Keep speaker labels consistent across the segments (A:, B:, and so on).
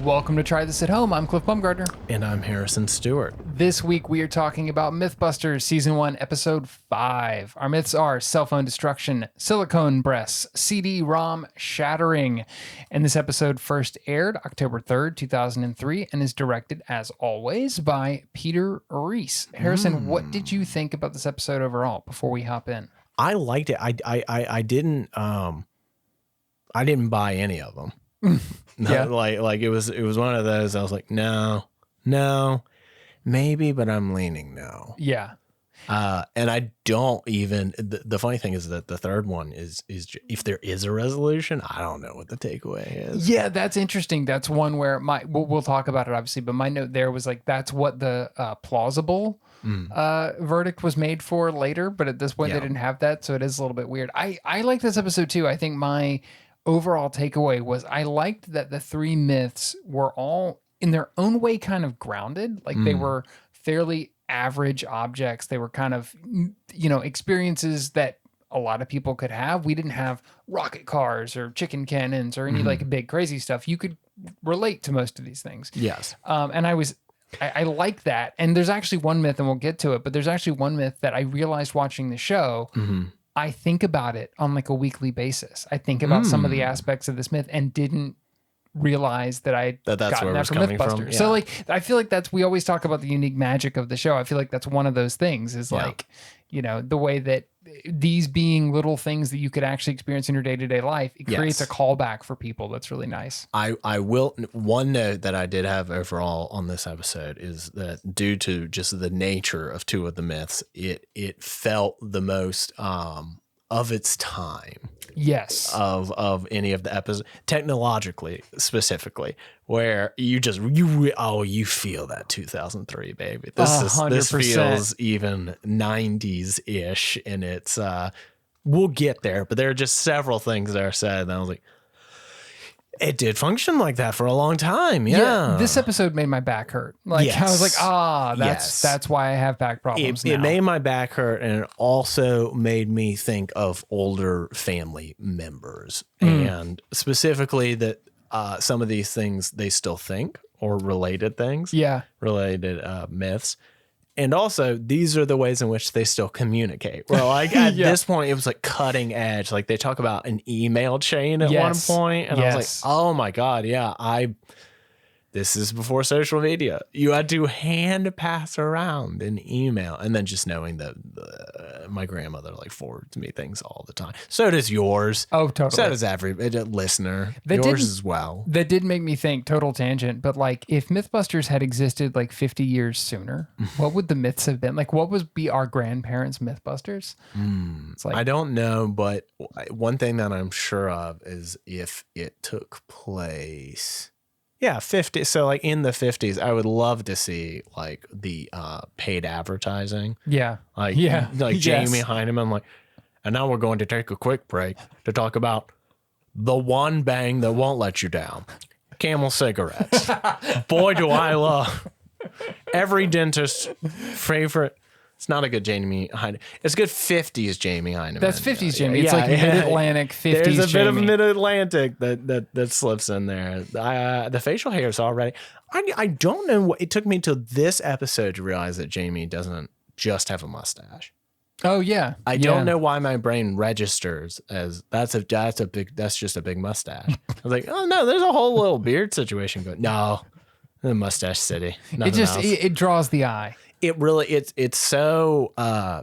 A: Welcome to Try This at Home. I'm Cliff Bumgardner.
B: And I'm Harrison Stewart.
A: This week we are talking about Mythbusters Season 1, Episode 5. Our myths are cell phone destruction, silicone breasts, CD-ROM shattering. And this episode first aired October 3rd, 2003, and is directed, as always, by Peter Reese. Harrison, what did you think about this episode overall before we hop in?
B: I liked it. I didn't buy any of them.
A: Yeah.
B: Like it was one of those. I was like, no, maybe, but I'm leaning no.
A: Yeah.
B: And I don't even. The funny thing is that the third one is if there is a resolution, I don't know what the takeaway is.
A: Yeah, that's interesting. That's one where we'll talk about it obviously, but my note there was like that's what the plausible verdict was made for later, but at this point they didn't have that, so it is a little bit weird. I like this episode too. I think my overall takeaway was I liked that the three myths were all in their own way kind of grounded. Like they were fairly average objects. They were kind of, experiences that a lot of people could have. We didn't have rocket cars or chicken cannons or any like big crazy stuff. You could relate to most of these things.
B: Yes.
A: And I like that. And there's actually one myth, and we'll get to it, but there's actually one myth that I realized watching the show. I think about it on like a weekly basis. I think about some of the aspects of this myth and didn't realize that that's gotten that from Mythbusters.
B: Yeah.
A: So like, I feel like we always talk about the unique magic of the show. I feel like that's one of those things is like, the way that these being little things that you could actually experience in your day-to-day life, it creates a callback for people. That's really nice.
B: I will. One note that I did have overall on this episode is that due to just the nature of two of the myths, it felt the most of its time.
A: Yes.
B: Of any of the episodes, technologically specifically, where you feel that 2003 baby. This feels even 90s ish, and it's we'll get there, but there are just several things that are said, and I was like, it did function like that for a long time. Yeah.
A: This episode made my back hurt. Like I was like, that's why I have back problems now.
B: It made my back hurt, and it also made me think of older family members, and specifically that some of these things they still think, or related things. Yeah. Related myths. And also, these are the ways in which they still communicate. Well, like at this point, it was like cutting edge. Like they talk about an email chain at one point, and I was like, "Oh my god, yeah!" This is before social media. You had to hand pass around an email, and then just knowing that my grandmother like forwards me things all the time. So does yours.
A: Oh, totally.
B: So does every listener. Yours as well.
A: That did make me think, total tangent, but like if Mythbusters had existed like 50 years sooner, what would the myths have been? Like what would be our grandparents' Mythbusters? It's like,
B: I don't know, but one thing that I'm sure of is if it took place... Yeah, 50. So like in the 50s, I would love to see like the paid advertising.
A: Yeah.
B: Like Jamie Heineman, like, and now we're going to take a quick break to talk about the one bang that won't let you down. Camel cigarettes. Boy, do I love every dentist's favorite. It's not a good Jamie Heineman. It's good 50s Jamie Heineman.
A: That's 50s Jamie. It's like mid-Atlantic 50s Jamie.
B: There's a bit of mid-Atlantic that slips in there. The facial hair is already... I don't know what... It took me to this episode to realize that Jamie doesn't just have a mustache.
A: Oh, yeah.
B: I don't know why my brain registers as that's just a big mustache. I was like, oh, no, there's a whole little beard situation going. No, the mustache city.
A: It draws the eye.
B: It really it's so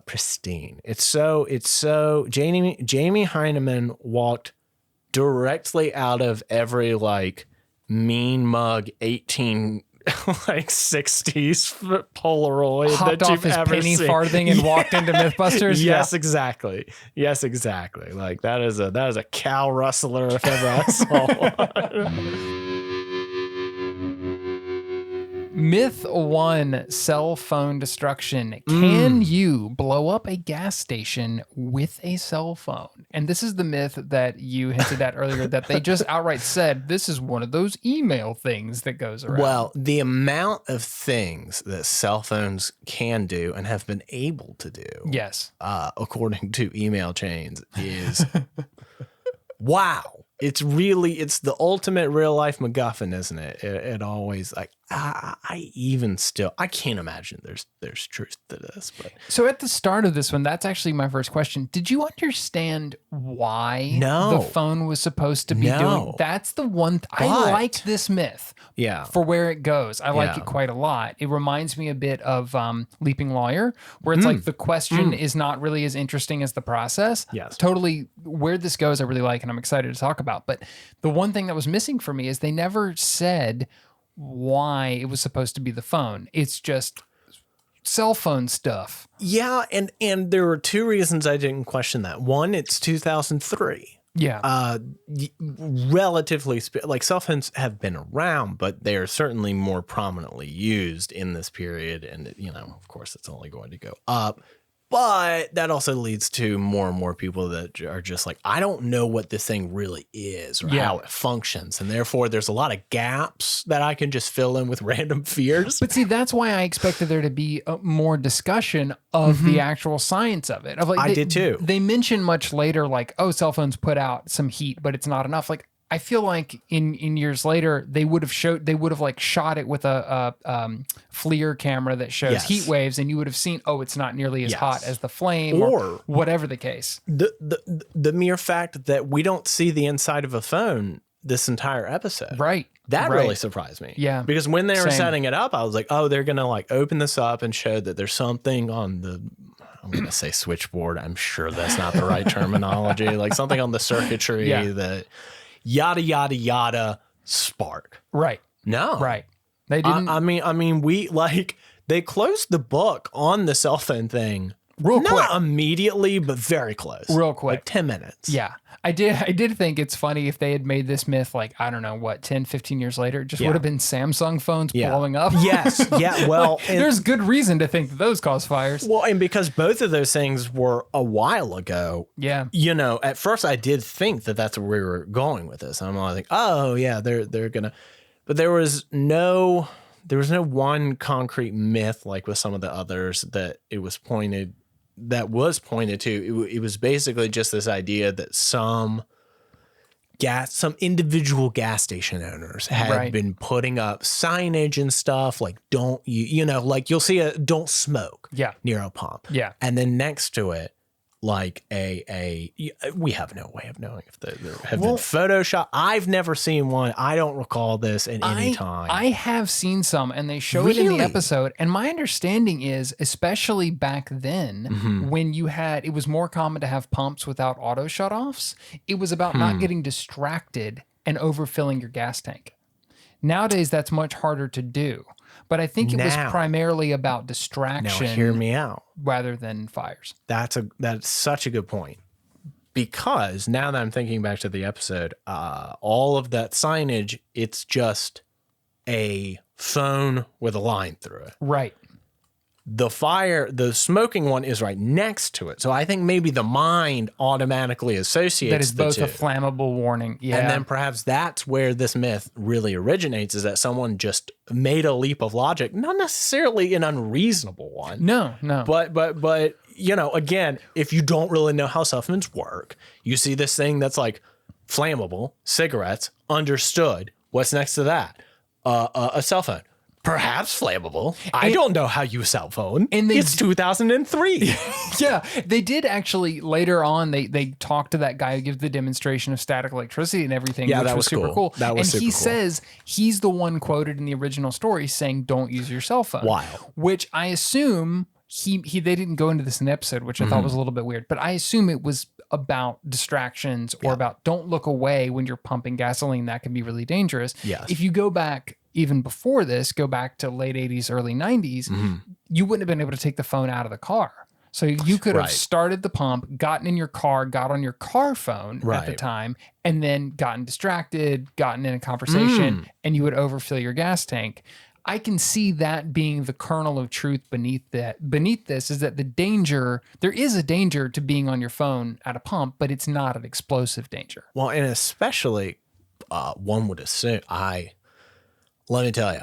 B: pristine. It's so Jamie Heineman walked directly out of every like mean mug 60s Polaroid
A: hopped
B: that
A: off
B: you've
A: his
B: ever
A: penny
B: seen.
A: farthing and walked into Mythbusters.
B: Yes, exactly. Like that is a cow rustler if ever I saw one.
A: Myth 1, cell phone destruction. Can you blow up a gas station with a cell phone? And this is the myth that you hinted at earlier, that they just outright said, this is one of those email things that goes around.
B: Well, the amount of things that cell phones can do and have been able to do, according to email chains, is wow. It's the ultimate real life MacGuffin, isn't it? It always like I can't imagine there's truth to this. But
A: so at the start of this one, that's actually my first question. Did you understand why
B: No.
A: the phone was supposed to be
B: No.
A: doing? That's the one. I like this myth.
B: Yeah.
A: For where it goes, I like
B: Yeah.
A: it quite a lot. It reminds me a bit of Leaping Lawyer, where it's like the question is not really as interesting as the process.
B: Yes.
A: Totally. Where this goes, I really like, and I'm excited to talk about. But the one thing that was missing for me is they never said why it was supposed to be the phone. It's just cell phone stuff.
B: Yeah, and there were two reasons I didn't question that. One, it's 2003.
A: Yeah.
B: Relatively, like cell phones have been around, but they are certainly more prominently used in this period. And, of course, it's only going to go up. But that also leads to more and more people that are just like, I don't know what this thing really is or how it functions. And therefore, there's a lot of gaps that I can just fill in with random fears.
A: But see, that's why I expected there to be more discussion of the actual science of it.
B: I did too.
A: They mention much later, like, oh, cell phones put out some heat, but it's not enough. Like, I feel like in years later, they would have like shot it with a FLIR camera that shows heat waves, and you would have seen, oh, it's not nearly as hot as the flame, or whatever the case.
B: The mere fact that we don't see the inside of a phone this entire episode.
A: Right.
B: That really surprised me.
A: Yeah.
B: Because when they were setting it up, I was like, oh, they're going to like open this up and show that there's something on the, I'm going to say switchboard. I'm sure that's not the right terminology. Like something on the circuitry that yada, yada, yada spark.
A: Right.
B: No.
A: Right. They didn't.
B: I mean, they closed the book on the cell phone thing.
A: Real quick.
B: Not immediately, but very close.
A: Real quick.
B: Like 10 minutes.
A: Yeah. I did think it's funny if they had made this myth like, I don't know, what, 10, 15 years later, it just would have been Samsung phones blowing up.
B: Yes. Yeah. Well,
A: like, there's good reason to think that those cause fires.
B: Well, and because both of those things were a while ago.
A: Yeah.
B: At first I did think that that's where we were going with this. I'm like, oh yeah, they're going to, but there was no one concrete myth like with some of the others that was pointed to. It was basically just this idea that some individual gas station owners had been putting up signage and stuff like, don't like you'll see don't smoke near a pump.
A: Yeah.
B: And then next to it, like we have no way of knowing if there have been Photoshop. I've never seen one. I don't recall this at any time.
A: I have seen some, and they show it in the episode. And my understanding is, especially back then, when it was more common to have pumps without auto shutoffs. It was about not getting distracted and overfilling your gas tank. Nowadays, that's much harder to do. But I think it was primarily about distraction.
B: Now, hear me out.
A: Rather than fires.
B: That's such a good point. Because now that I'm thinking back to the episode, all of that signage, it's just a phone with a line through it.
A: Right.
B: The smoking one is right next to it. So I think maybe the mind automatically associates
A: that is both
B: the
A: a
B: two.
A: flammable warning. Yeah.
B: And then perhaps that's where this myth really originates, is that someone just made a leap of logic, not necessarily an unreasonable one.
A: No.
B: But again, if you don't really know how cell phones work, you see this thing that's like flammable, cigarettes, understood. What's next to that? A cell phone. Perhaps flammable. I don't know how you cell phone. And it's 2003.
A: Yeah, they did actually later on. They talked to that guy who gives the demonstration of static electricity and everything.
B: Yeah,
A: which
B: that was
A: super cool.
B: That was
A: and he
B: super cool.
A: says he's the one quoted in the original story saying, "Don't use your cell phone."
B: Wow.
A: Which I assume they didn't go into this in the episode, which I thought was a little bit weird. But I assume it was about distractions or about don't look away when you're pumping gasoline. That can be really dangerous.
B: Yes.
A: If you go back. Even before this, go back to late 80s, early 90s, you wouldn't have been able to take the phone out of the car. So you could have started the pump, gotten in your car, got on your car phone at the time, and then gotten distracted, gotten in a conversation, and you would overfill your gas tank. I can see that being the kernel of truth beneath this is that there is a danger to being on your phone at a pump, but it's not an explosive danger.
B: Well, and especially one would assume, let me tell you,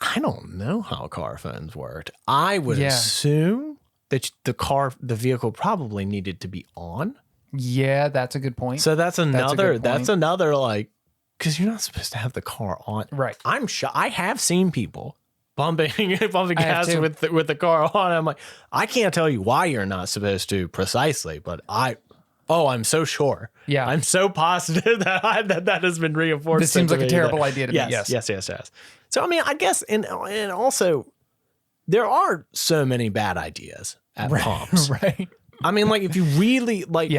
B: I don't know how car phones worked. I would assume that the vehicle probably needed to be on
A: Yeah, that's a good point.
B: So that's another like, because you're not supposed to have the car on.
A: Right.
B: I'm sure I have seen people bumping gas with the car on. I'm like, I can't tell you why you're not supposed to precisely, but I'm so sure.
A: Yeah.
B: I'm so positive that has been reinforced.
A: This seems like a terrible idea to me.
B: Yes. So, I mean, I guess, and also, there are so many bad ideas at pumps.
A: Right.
B: I mean, like, if you really, like,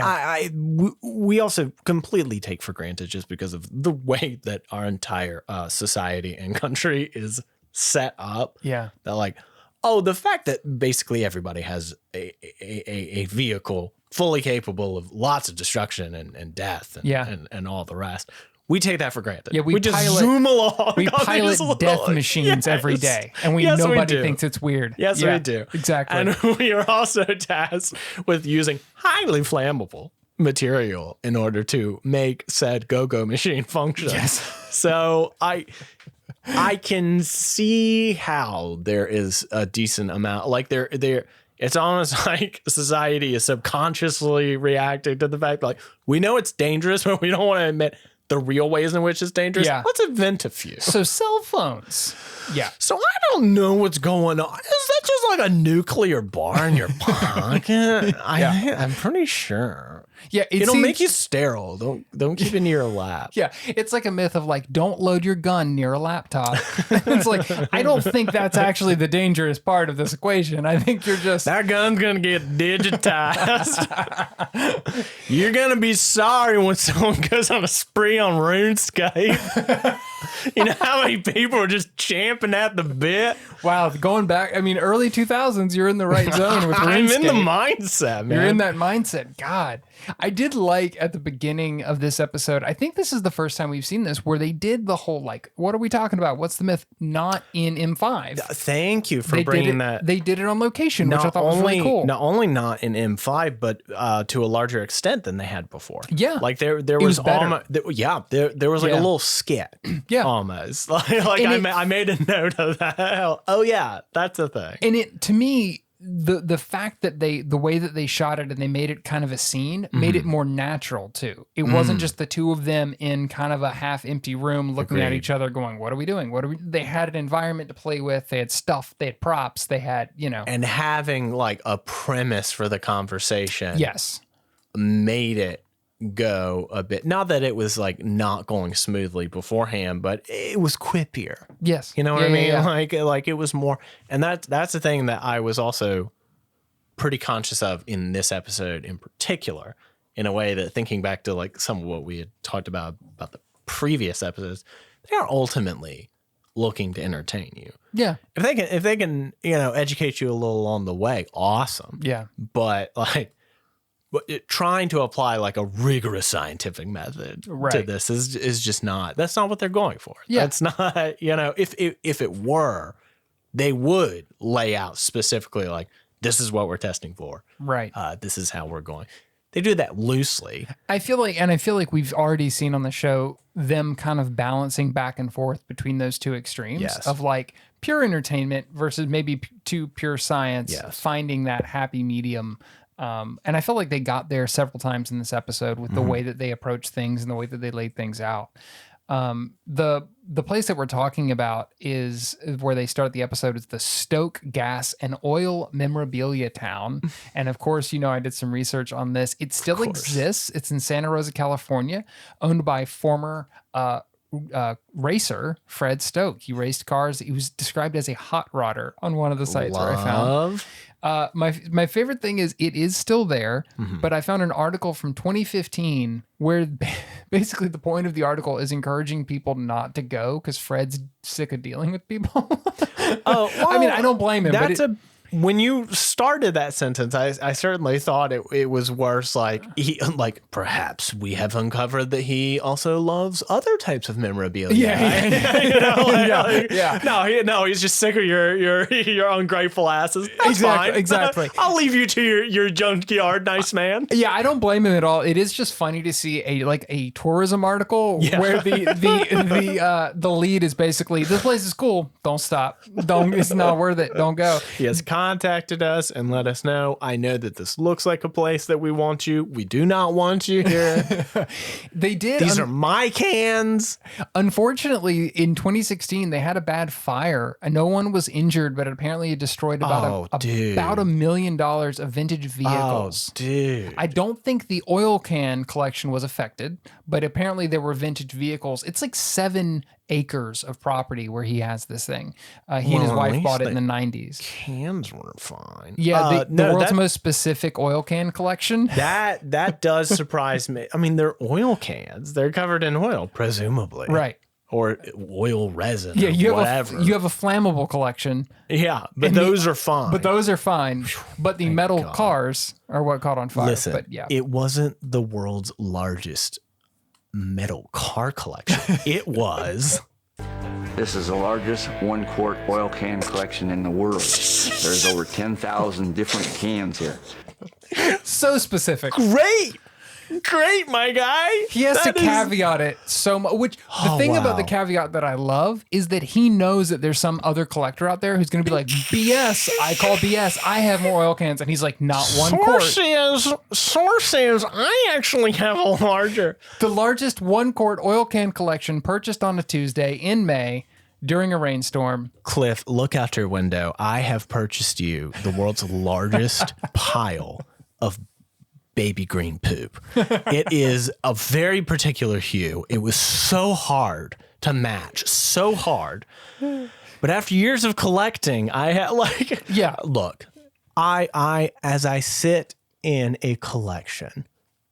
B: we also completely take for granted just because of the way that our entire society and country is set up.
A: Yeah.
B: That, like, the fact that basically everybody has a vehicle fully capable of lots of destruction and death and all the rest. We take that for granted.
A: Yeah,
B: we just zoom along.
A: We pilot death machines every day, and nobody thinks it's weird.
B: Yes, we do.
A: Exactly.
B: And we are also tasked with using highly flammable material in order to make said go-go machine function.
A: Yes.
B: So I can see how there is a decent amount, like there. It's almost like society is subconsciously reacting to the fact, like, we know it's dangerous, but we don't want to admit the real ways in which it's dangerous.
A: Yeah.
B: Let's invent a few.
A: So cell phones. Yeah.
B: So I don't know what's going on. Is that just like a nuclear bar in your pocket? I'm pretty sure.
A: Yeah,
B: it'll make you sterile. Don't keep it near your lap.
A: Yeah, it's like a myth of like, don't load your gun near a laptop. It's like, I don't think that's actually the dangerous part of this equation. I think you're just...
B: That gun's going to get digitized. You're going to be sorry when someone goes on a spree on RuneScape. You know how many people are just champing at the bit?
A: Wow, going back, I mean, early 2000s, you're in the right zone with RuneScape.
B: I'm in the mindset, man.
A: You're in that mindset. God. I did like at the beginning of this episode, I think this is the first time we've seen this, where they did the whole, like, what are we talking about? What's the myth? Not in M5.
B: Thank you for bringing that.
A: They did it on location, which I thought was really cool.
B: Not only not in M5, but to a larger extent than they had before.
A: Yeah.
B: Like there was almost, there was like a little skit.
A: Yeah.
B: Almost. I made a note of that. Oh yeah, that's a thing.
A: And it, to me, the fact that the way that they shot it and they made it kind of a scene made it more natural too. It wasn't just the two of them in kind of a half empty room looking at each other going, what are we doing? They had an environment to play with. They had stuff, they had props, they had, and
B: having like a premise for the conversation.
A: Yes.
B: Made it go a bit, not that it was like not going smoothly beforehand, but it was quippier.
A: Yes.
B: You know what I mean? Yeah. Like it was more, and that's the thing that I was also pretty conscious of in this episode in particular, in a way that thinking back to like some of what we had talked about the previous episodes, they are ultimately looking to entertain you.
A: Yeah.
B: If they can, educate you a little along the way, awesome.
A: Yeah.
B: But like, trying to apply like a rigorous scientific method to this is just not. That's not what they're going for.
A: Yeah.
B: That's not. If it were, they would lay out specifically like, this is what we're testing for.
A: Right.
B: This is how we're going. They do that loosely.
A: I feel like we've already seen on the show them kind of balancing back and forth between those two extremes of like pure entertainment versus maybe to pure science. Finding that happy medium. And I felt like they got there several times in this episode with the way that they approach things and the way that they laid things out. The place that we're talking about is where they start the episode. It's the Stoke Gas and Oil Memorabilia Town. And of course, I did some research on this. It still exists. It's in Santa Rosa, California, owned by former racer Fred Stoke. He raced cars. He was described as a hot rodder on one of the sites where I found. My favorite thing is it is still there, but I found an article from 2015 where basically the point of the article is encouraging people not to go because Fred's sick of dealing with people. I mean, I don't blame him.
B: When you started that sentence, I certainly thought it was worse. Like perhaps we have uncovered that he also loves other types of memorabilia. No, he's just sick of your ungrateful asses. That's fine.
A: Exactly.
B: I'll leave you to your junkyard, nice man.
A: Yeah, I don't blame him at all. It is just funny to see a tourism article where the lead is basically, this place is cool. Don't stop. It's not worth it. Don't go.
B: Yes, contacted us and let us know. I know that this looks like a place that we want you. We do not want you here.
A: They did.
B: These are my cans.
A: Unfortunately, in 2016, they had a bad fire. No one was injured, but apparently it destroyed about $1 million of vintage vehicles.
B: Oh, dude.
A: I don't think the oil can collection was affected, but apparently there were vintage vehicles. It's like 7 acres of property where he has this thing. He and his wife bought it in the 90s.
B: Cans were fine.
A: Yeah, the world's most specific oil can collection.
B: That does surprise me. I mean, they're oil cans. They're covered in oil, presumably.
A: Right.
B: Or oil resin.
A: Yeah, you
B: whatever.
A: You have a flammable collection.
B: Yeah, but those are fine.
A: But those are fine. But the metal cars are what caught on fire.
B: Listen,
A: but yeah.
B: It wasn't the world's largest metal car collection. It was.
C: This is the largest 1-quart oil can collection in the world. There's over 10,000 different cans here.
A: So specific.
B: Great, my guy.
A: He has to caveat it so much. Which the thing about the caveat that I love is that he knows that there's some other collector out there who's going to be like, BS. I call BS. I have more oil cans, and he's like, not 1 quart.
B: Sources. I actually have a larger.
A: The largest 1-quart oil can collection purchased on a Tuesday in May during a rainstorm.
B: Cliff, look out your window. I have purchased you the world's largest pile of baby green poop. It is a very particular hue. It was so hard to match, so hard. But after years of collecting, I had look, I as I sit in a collection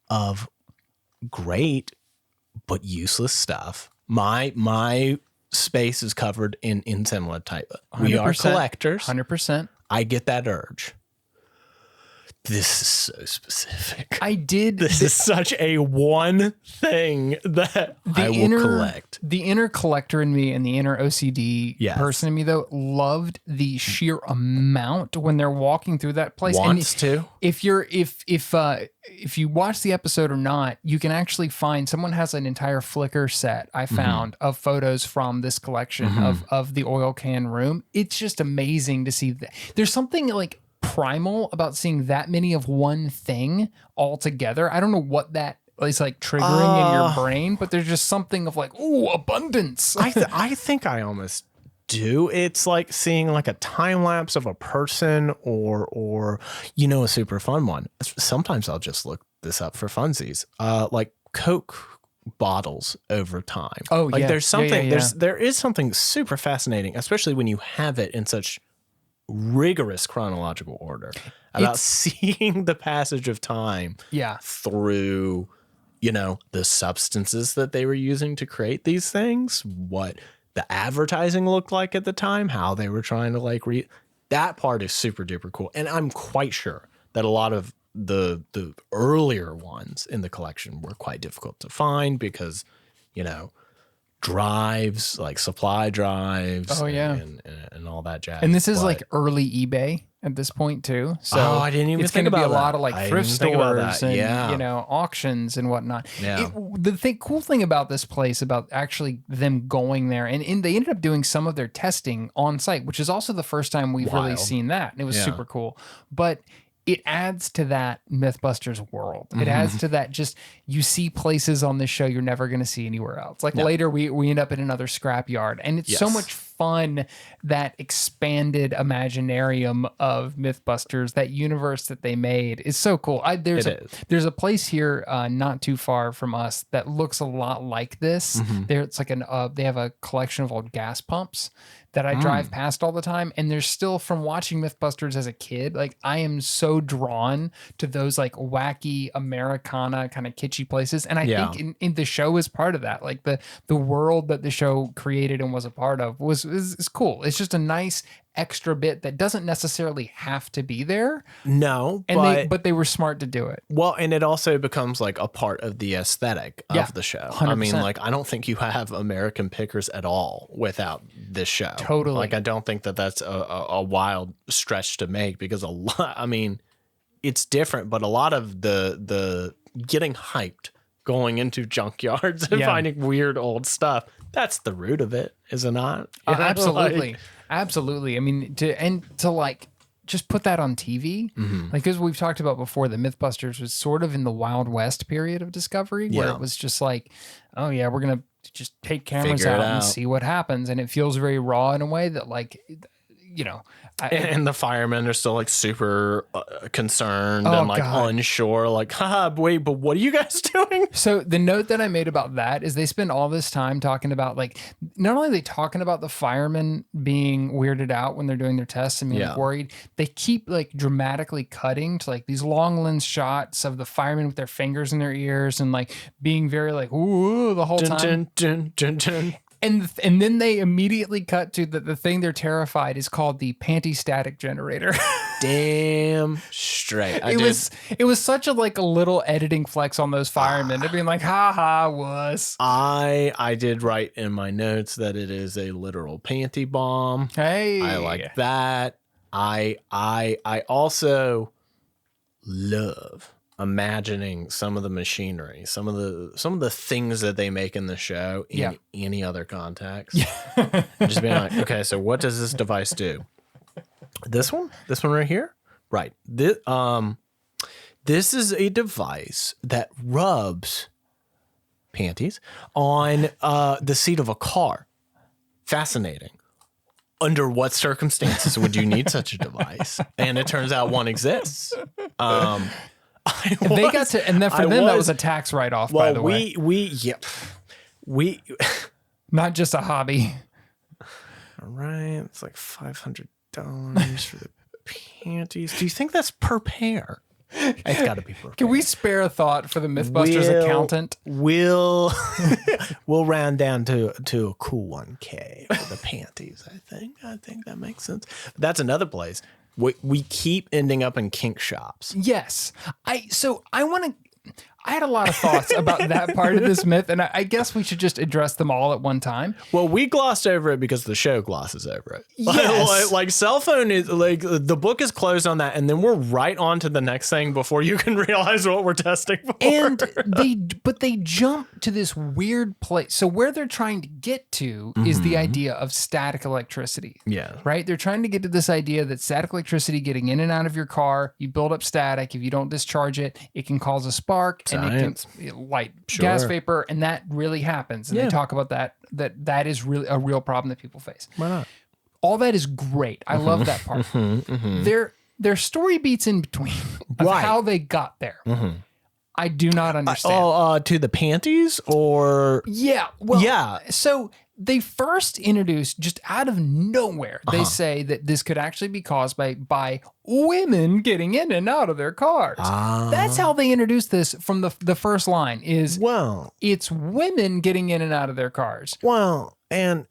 B: of great but useless stuff, my space is covered in similar type. We are collectors.
A: 100%.
B: I get that urge. This is so specific.
A: This
B: is such a one thing that I will collect.
A: The inner collector in me and the inner OCD person in me, though, loved the sheer amount when they're walking through that place. If you watch the episode or not, you can actually find someone has an entire Flickr set I found of photos from this collection of the oil can room. It's just amazing to see that. There's something like primal about seeing that many of one thing all together. I don't know what that is like triggering in your brain, but there's just something of like, ooh, abundance.
B: I think I almost do. It's like seeing like a time lapse of a person or a super fun one. Sometimes I'll just look this up for funsies. Like Coke bottles over time.
A: Oh,
B: like
A: yeah.
B: There's something, there is something super fascinating, especially when you have it in such rigorous chronological order about seeing the passage of time through the substances that they were using to create these things, what the advertising looked like at the time, how they were trying to that part is super duper cool. And I'm quite sure that a lot of the earlier ones in the collection were quite difficult to find because drives, like supply drives, and all that jazz.
A: And this is like early eBay at this point too. So
B: I didn't even think about
A: it's going to be a
B: that.
A: lot of like thrift stores and auctions and whatnot.
B: Yeah.
A: Cool thing about this place, about actually them going there, and they ended up doing some of their testing on site, which is also the first time we've really seen that, and it was super cool. But it adds to that Mythbusters world. It adds to that, just you see places on this show you're never going to see anywhere else. Like later we end up in another scrapyard, and it's so much fun, that expanded imaginarium of Mythbusters, that universe that they made is so cool. There's a place here not too far from us that looks a lot like this. It's like they have a collection of old gas pumps that I drive past all the time. And there's still, from watching Mythbusters as a kid, like I am so drawn to those like wacky Americana kind of kitschy places. And I think in the show is part of that. Like the world that the show created and was a part of is cool. It's just a nice extra bit that doesn't necessarily have to be there.
B: No,
A: but they were smart to do it.
B: Well, and it also becomes like a part of the aesthetic of the show.
A: 100%.
B: I mean, like, I don't think you have American Pickers at all without this show.
A: Totally.
B: Like, I don't think that that's a wild stretch to make, because it's different, but a lot of the getting hyped going into junkyards and finding weird old stuff, that's the root of it, is it not?
A: Absolutely. Absolutely. I mean, to just put that on TV. Like, as we've talked about before, the Mythbusters was sort of in the Wild West period of Discovery, where it was just like, oh yeah, we're gonna just take cameras out and see what happens, and it feels very raw in a way that, like, you know,
B: and the firemen are still like super concerned and like unsure, like, haha, wait, but what are you guys doing?
A: So the note that I made about that is they spend all this time talking about, like, not only are they talking about the firemen being weirded out when they're doing their tests and being like, worried, they keep like dramatically cutting to like these long lens shots of the firemen with their fingers in their ears and like being very like, ooh, the whole time. And then they immediately cut to the thing they're terrified is called the panty-static generator.
B: Damn straight.
A: It was such a like a little editing flex on those firemen. They're being like, ha ha, wuss.
B: I did write in my notes that it is a literal panty bomb.
A: Hey.
B: I like that. I also love imagining some of the machinery, some of the things that they make in the show in any other context. Just being like, okay, so what does this device do? This one right here, right? This is a device that rubs panties on the seat of a car. Fascinating. Under what circumstances would you need such a device? And it turns out one exists.
A: They got to, and then for them that was a tax write-off. By the way,
B: we
A: not just a hobby.
B: All right, it's like $500 for the panties. Do you think that's per pair? It's got to be per pair.
A: Can we spare a thought for the Mythbusters accountant?
B: We'll round down to a cool $1K for the panties. I think that makes sense. But that's another place. We keep ending up in kink shops.
A: Yes. I had a lot of thoughts about that part of this myth, and I guess we should just address them all at one time.
B: Well, we glossed over it because the show glosses over it.
A: Yes.
B: like cell phone is like the book is closed on that, and then we're right on to the next thing before you can realize what we're testing for.
A: And they jump to this weird place. So where they're trying to get to is the idea of static electricity.
B: Yeah.
A: Right? They're trying to get to this idea that static electricity getting in and out of your car, you build up static. If you don't discharge it, it can cause a spark.
B: Science.
A: And it can light gas vapor, and that really happens. And they talk about that is really a real problem that people face.
B: Why not?
A: All that is great. I love that part. Their story beats in between of how they got there. I do not understand.
B: To the panties or
A: So they first introduced, just out of nowhere, they say that this could actually be caused by women getting in and out of their cars. That's how they introduced this from the first line is, it's women getting in and out of their cars.
B: Well, and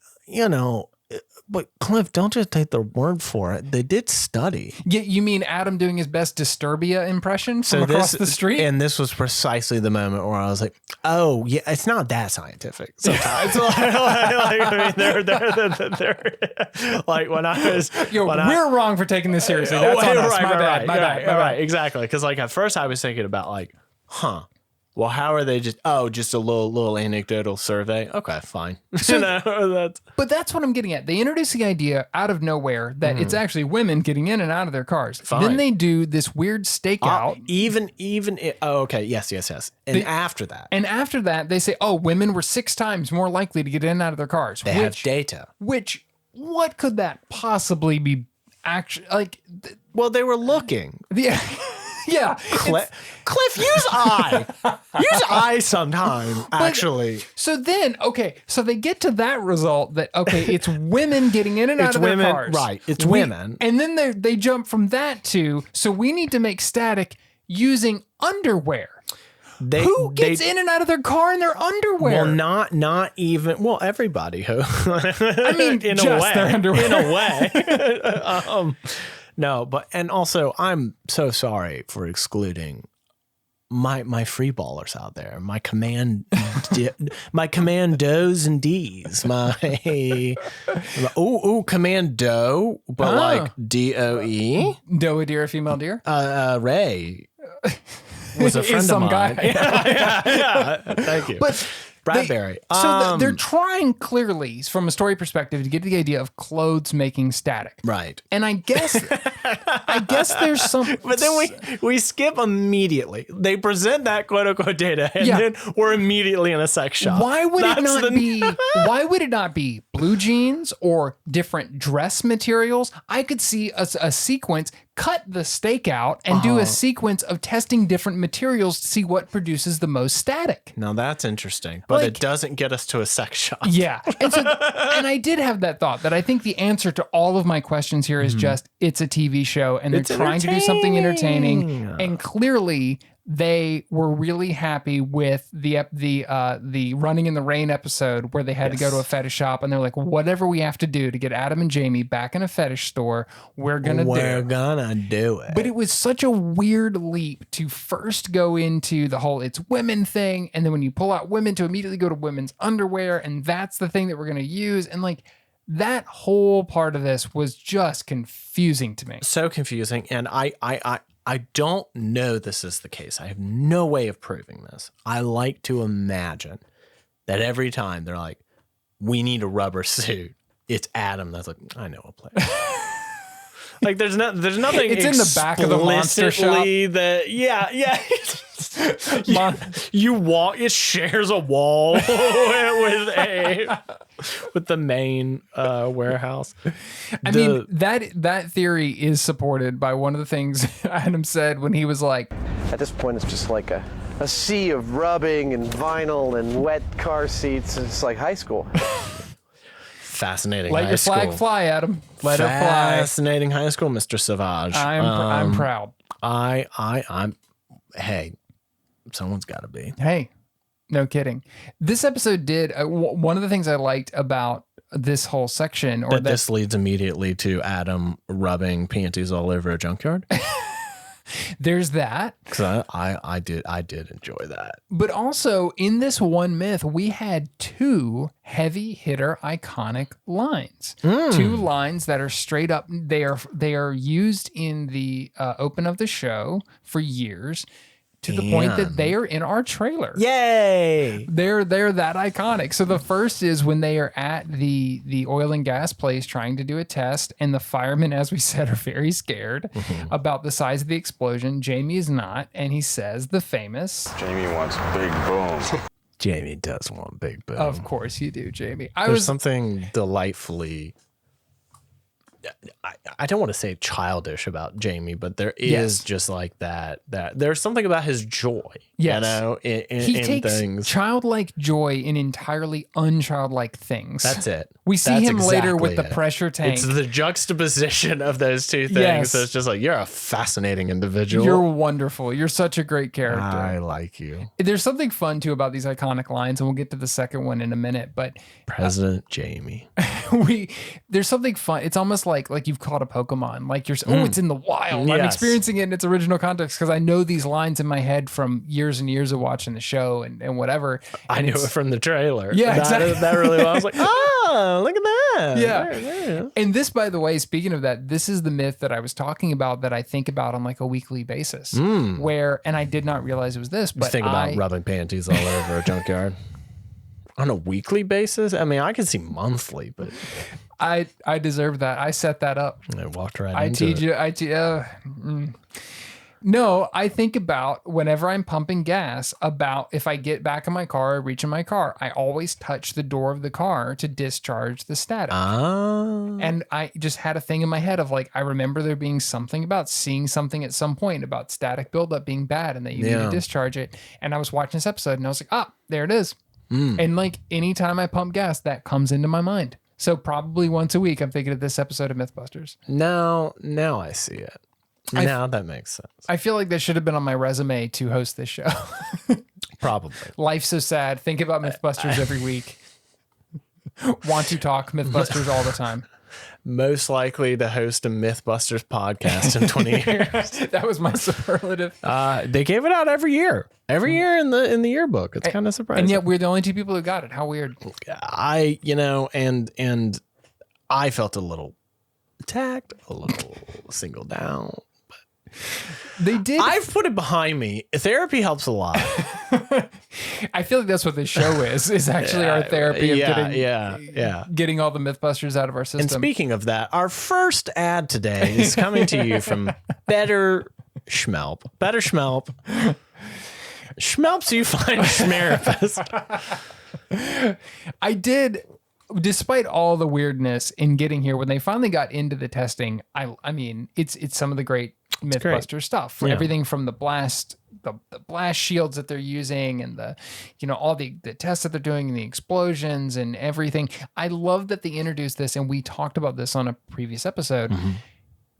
B: but Cliff, don't just take their word for it. They did study.
A: You mean Adam doing his best Disturbia impression from across the street?
B: And this was precisely the moment where I was like, oh, yeah, it's not that scientific sometimes. They're like when I was...
A: we're wrong for taking this seriously. That's on us. My bad.
B: Exactly. Because like at first I was thinking about like, well, how are they just a little anecdotal survey? Okay, fine.
A: But that's what I'm getting at. They introduce the idea out of nowhere that it's actually women getting in and out of their cars.
B: Fine.
A: Then they do this weird stakeout.
B: Okay, yes. And after that,
A: they say, women were 6 times more likely to get in and out of their cars.
B: They have data.
A: What could that possibly be? Actually, like,
B: well, they were looking.
A: Yeah.
B: Cliff, use I. Use I sometime, actually.
A: So then, so they get to that result that, it's women getting in and out of their cars.
B: Right, it's women.
A: And then they jump from that to, so we need to make static using underwear. Who gets in and out of their car in their underwear?
B: Well, not even. Well, everybody who.
A: I mean, in a way. Their underwear.
B: In a way. No, but and also I'm so sorry for excluding my free ballers out there, my my commandos and D's, commando, but like DOE.
A: Doe a deer, a female deer.
B: Ray was a friend of mine.
A: Guy.
B: Yeah. Thank you. Bradbury.
A: They're trying clearly from a story perspective to get to the idea of clothes making static.
B: Right.
A: And I guess there's some.
B: But then we skip immediately. They present that quote unquote data, and then we're immediately in a sex shop.
A: Why would it not be blue jeans or different dress materials? I could see a sequence. Cut the steak out and do a sequence of testing different materials to see what produces the most static.
B: Now that's interesting, but it doesn't get us to a sex shop.
A: Yeah. And I did have that thought that I think the answer to all of my questions here is just, it's a TV show and they're trying to do something entertaining. And clearly they were really happy with the Running in the Rain episode where they had to go to a fetish shop and they're like, whatever we have to do to get Adam and Jamie back in a fetish store, we're gonna
B: do it.
A: But it was such a weird leap to first go into the whole it's women thing, and then when you pull out women to immediately go to women's underwear, and that's the thing that we're gonna use, and like that whole part of this was just confusing to me.
B: So confusing, and I don't know this is the case. I have no way of proving this. I like to imagine that every time they're like, we need a rubber suit, it's Adam that's like, I know a place. Like there's nothing.
A: It's in the back of the monster shop.
B: You walk. It shares a wall with the main warehouse.
A: I mean that theory is supported by one of the things Adam said when he was like,
D: at this point, it's just like a sea of rubbing and vinyl and wet car seats. It's like high school.
B: Fascinating.
A: Let your flag fly, Adam. Let it fly.
B: Fascinating high school, Mr. Savage.
A: I'm proud.
B: I'm. Hey, someone's got to be.
A: Hey, no kidding. This episode did one of the things I liked about this whole section, or
B: this leads immediately to Adam rubbing panties all over a junkyard.
A: There's that.
B: Because I did enjoy that.
A: But also in this one myth, we had two heavy hitter iconic lines. Two lines that are straight up. They are used in the open of the show for years. To the point that they are in our trailer.
B: Yay!
A: They're that iconic. So the first is when they are at the oil and gas place trying to do a test, and the firemen, as we said, are very scared about the size of the explosion. Jamie is not, and he says the famous,
E: Jamie wants big boom.
B: Jamie does want big boom.
A: Of course you do, Jamie.
B: There's something delightfully, I don't want to say childish about Jamie, but there is just like that there's something about his joy, you know,
A: he takes
B: things.
A: Childlike joy in entirely unchildlike things.
B: That's it.
A: We see
B: That's
A: him later
B: exactly
A: with the pressure tank.
B: It's the juxtaposition of those two things.
A: Yes.
B: So it's just like, you're a fascinating individual.
A: You're wonderful. You're such a great character.
B: I like you.
A: There's something fun too about these iconic lines, and we'll get to the second one in a minute, but
B: President Jamie.
A: There's something fun. It's almost like you've caught a Pokemon. Like you're it's in the wild. I'm experiencing it in its original context because I know these lines in my head from years and years of watching the show and whatever.
B: I knew it from the trailer.
A: Yeah, exactly.
B: That really well. I was like, oh, look at that.
A: Yeah.
B: There.
A: And this, by the way, speaking of that, this is the myth that I was talking about that I think about on like a weekly basis. Where, and I did not realize it was this, but
B: think about rubbing panties all over a junkyard on a weekly basis. I mean, I can see monthly, but
A: I deserve that. I set that up.
B: I walked right into it.
A: No, I think about whenever I'm pumping gas about if I get back in my car, I reach in my car, I always touch the door of the car to discharge the static. And I just had a thing in my head of like, I remember there being something about seeing something at some point about static buildup being bad and that you need to discharge it. And I was watching this episode and I was like, there it is. And like anytime I pump gas, that comes into my mind. So probably once a week, I'm thinking of this episode of Mythbusters.
B: Now I see it. Now that makes sense.
A: I feel like that should have been on my resume to host this show.
B: Probably.
A: Life's so sad. Think about Mythbusters every week. Want to talk Mythbusters all the time.
B: Most likely to host a Mythbusters podcast in 20 years.
A: That was my superlative.
B: They gave it out every year. Every year in the yearbook. It's kind of surprising.
A: And yet we're the only two people who got it. How weird.
B: And I felt a little attacked, a little singled down.
A: They did.
B: I've put it behind me. Therapy helps a lot.
A: I feel like that's what this show is actually our therapy of getting all the Mythbusters out of our system.
B: And speaking of that, our first ad today is coming to you from Better Schmelp. Better Schmelp. Schmelps you find schmerapist.
A: I did, despite all the weirdness in getting here, when they finally got into the testing, I mean, it's some of the great Mythbuster stuff. Yeah. Everything from the blast shields that they're using and all the tests that they're doing and the explosions and everything. I love that they introduced this, and we talked about this on a previous episode. Mm-hmm.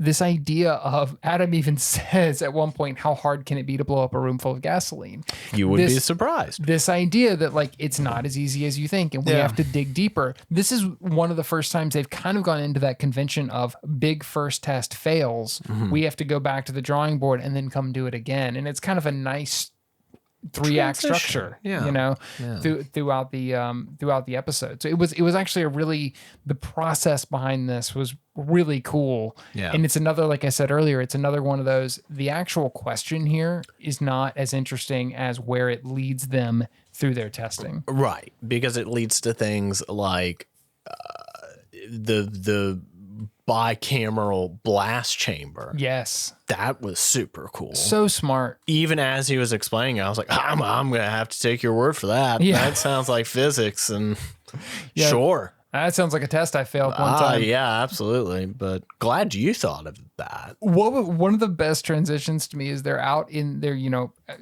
A: This idea of, Adam even says at one point, how hard can it be to blow up a room full of gasoline?
B: You would be surprised.
A: This idea that like it's not as easy as you think and we have to dig deeper. This is one of the first times they've kind of gone into that convention of big first test fails. Mm-hmm. We have to go back to the drawing board and then come do it again. And it's kind of a nice 3-act structure, throughout the episode. So it was actually the process behind this was really cool. Yeah. And it's another, like I said earlier, it's another one of those, the actual question here is not as interesting as where it leads them through their testing.
B: Right. Because it leads to things like the bicameral blast chamber.
A: Yes.
B: That was super cool.
A: So smart.
B: Even as he was explaining, I was like, I'm going to have to take your word for that. Yeah. That sounds like physics and sure.
A: That sounds like a test I failed one time.
B: Yeah, absolutely. But glad you thought of that.
A: One of the best transitions to me is they're out in their,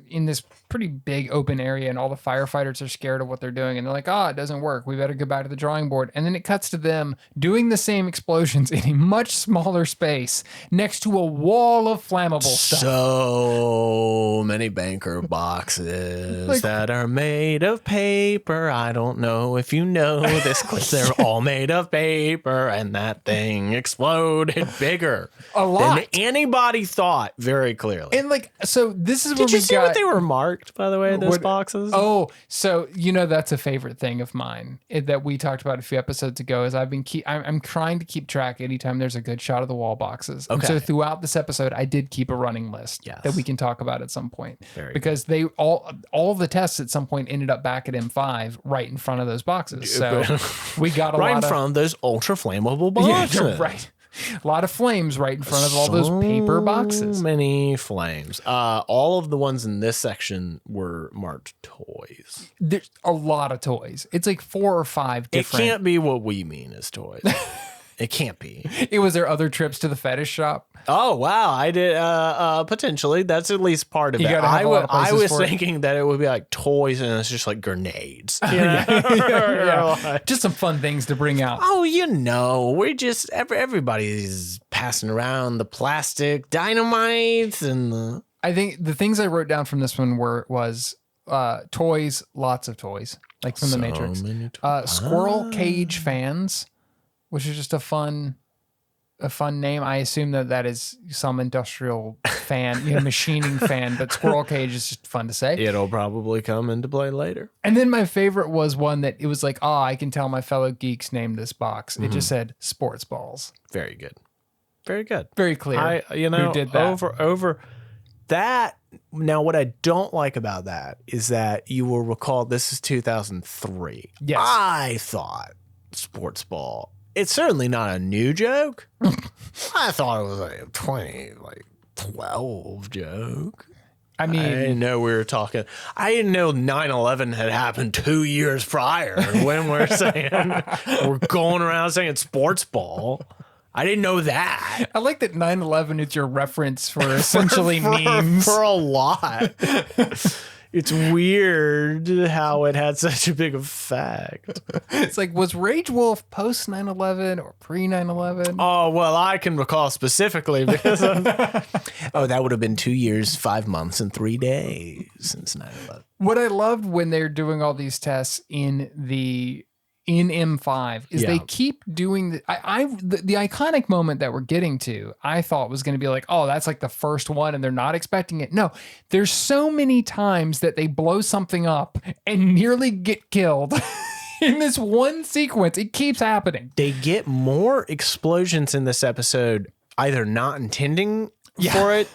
A: in this pretty big open area, and all the firefighters are scared of what they're doing. And they're like, it doesn't work. We better go back to the drawing board. And then it cuts to them doing the same explosions in a much smaller space next to a wall of flammable stuff.
B: So many banker boxes that are made of paper. I don't know if you know this, because they're all made of paper, and that thing exploded bigger than anybody thought, very clearly.
A: And so this is where
B: Did you see what they were marked, by the way, those boxes?
A: Oh, so that's a favorite thing of mine that we talked about a few episodes ago. Is I'm trying to keep track anytime there's a good shot of the wall boxes. Okay. And so throughout this episode, I did keep a running list that we can talk about at some point, because they all the tests at some point ended up back at M5 right in front of those boxes. So we got a
B: right
A: lot
B: in front of those ultra flammable boxes.
A: Yeah, right. A lot of flames right in front of all those paper boxes.
B: So many flames. All of the ones in this section were marked toys.
A: There's a lot of toys. It's like 4 or 5 different.
B: It can't be what we mean as toys. It can't be.
A: It was their other trips to the fetish shop.
B: Oh, wow. I did. Potentially. That's at least part of it. I was thinking that it would be like toys, and it's just like grenades.
A: Just some fun things to bring out.
B: Oh, we're just, everybody's passing around the plastic dynamites and
A: I think the things I wrote down from this one was toys, lots of toys, like from the Matrix. Squirrel cage fans, which is just a fun name. I assume that is some industrial fan, machining fan, but squirrel cage is just fun to say.
B: It'll probably come into play later.
A: And then my favorite was one that it was like, I can tell my fellow geeks named this box. It just said sports balls.
B: Very good. Very good.
A: Very clear.
B: Who did that. Over that. Now, what I don't like about that is that you will recall this is 2003.
A: Yes.
B: I thought sports ball. It's certainly not a new joke. I thought it was like a 2012 joke.
A: I mean,
B: I didn't know we were talking. I didn't know 9/11 had happened 2 years prior when we're going around saying sports ball. I didn't know that.
A: I like that 9/11 is your reference for essentially memes.
B: For a lot. It's weird how it had such a big effect.
A: It's like, was Rage Wolf post 9/11 or pre 9/11?
B: Oh, well, I can recall specifically because that would have been 2 years, 5 months, and 3 days since 9/11.
A: What I loved when they're doing all these tests in M5 is they keep doing the iconic moment that we're getting to. I thought was going to be like, that's like the first one and they're not expecting it. No, there's so many times that they blow something up and nearly get killed in this one sequence. It keeps happening.
B: They get more explosions in this episode, either not intending for it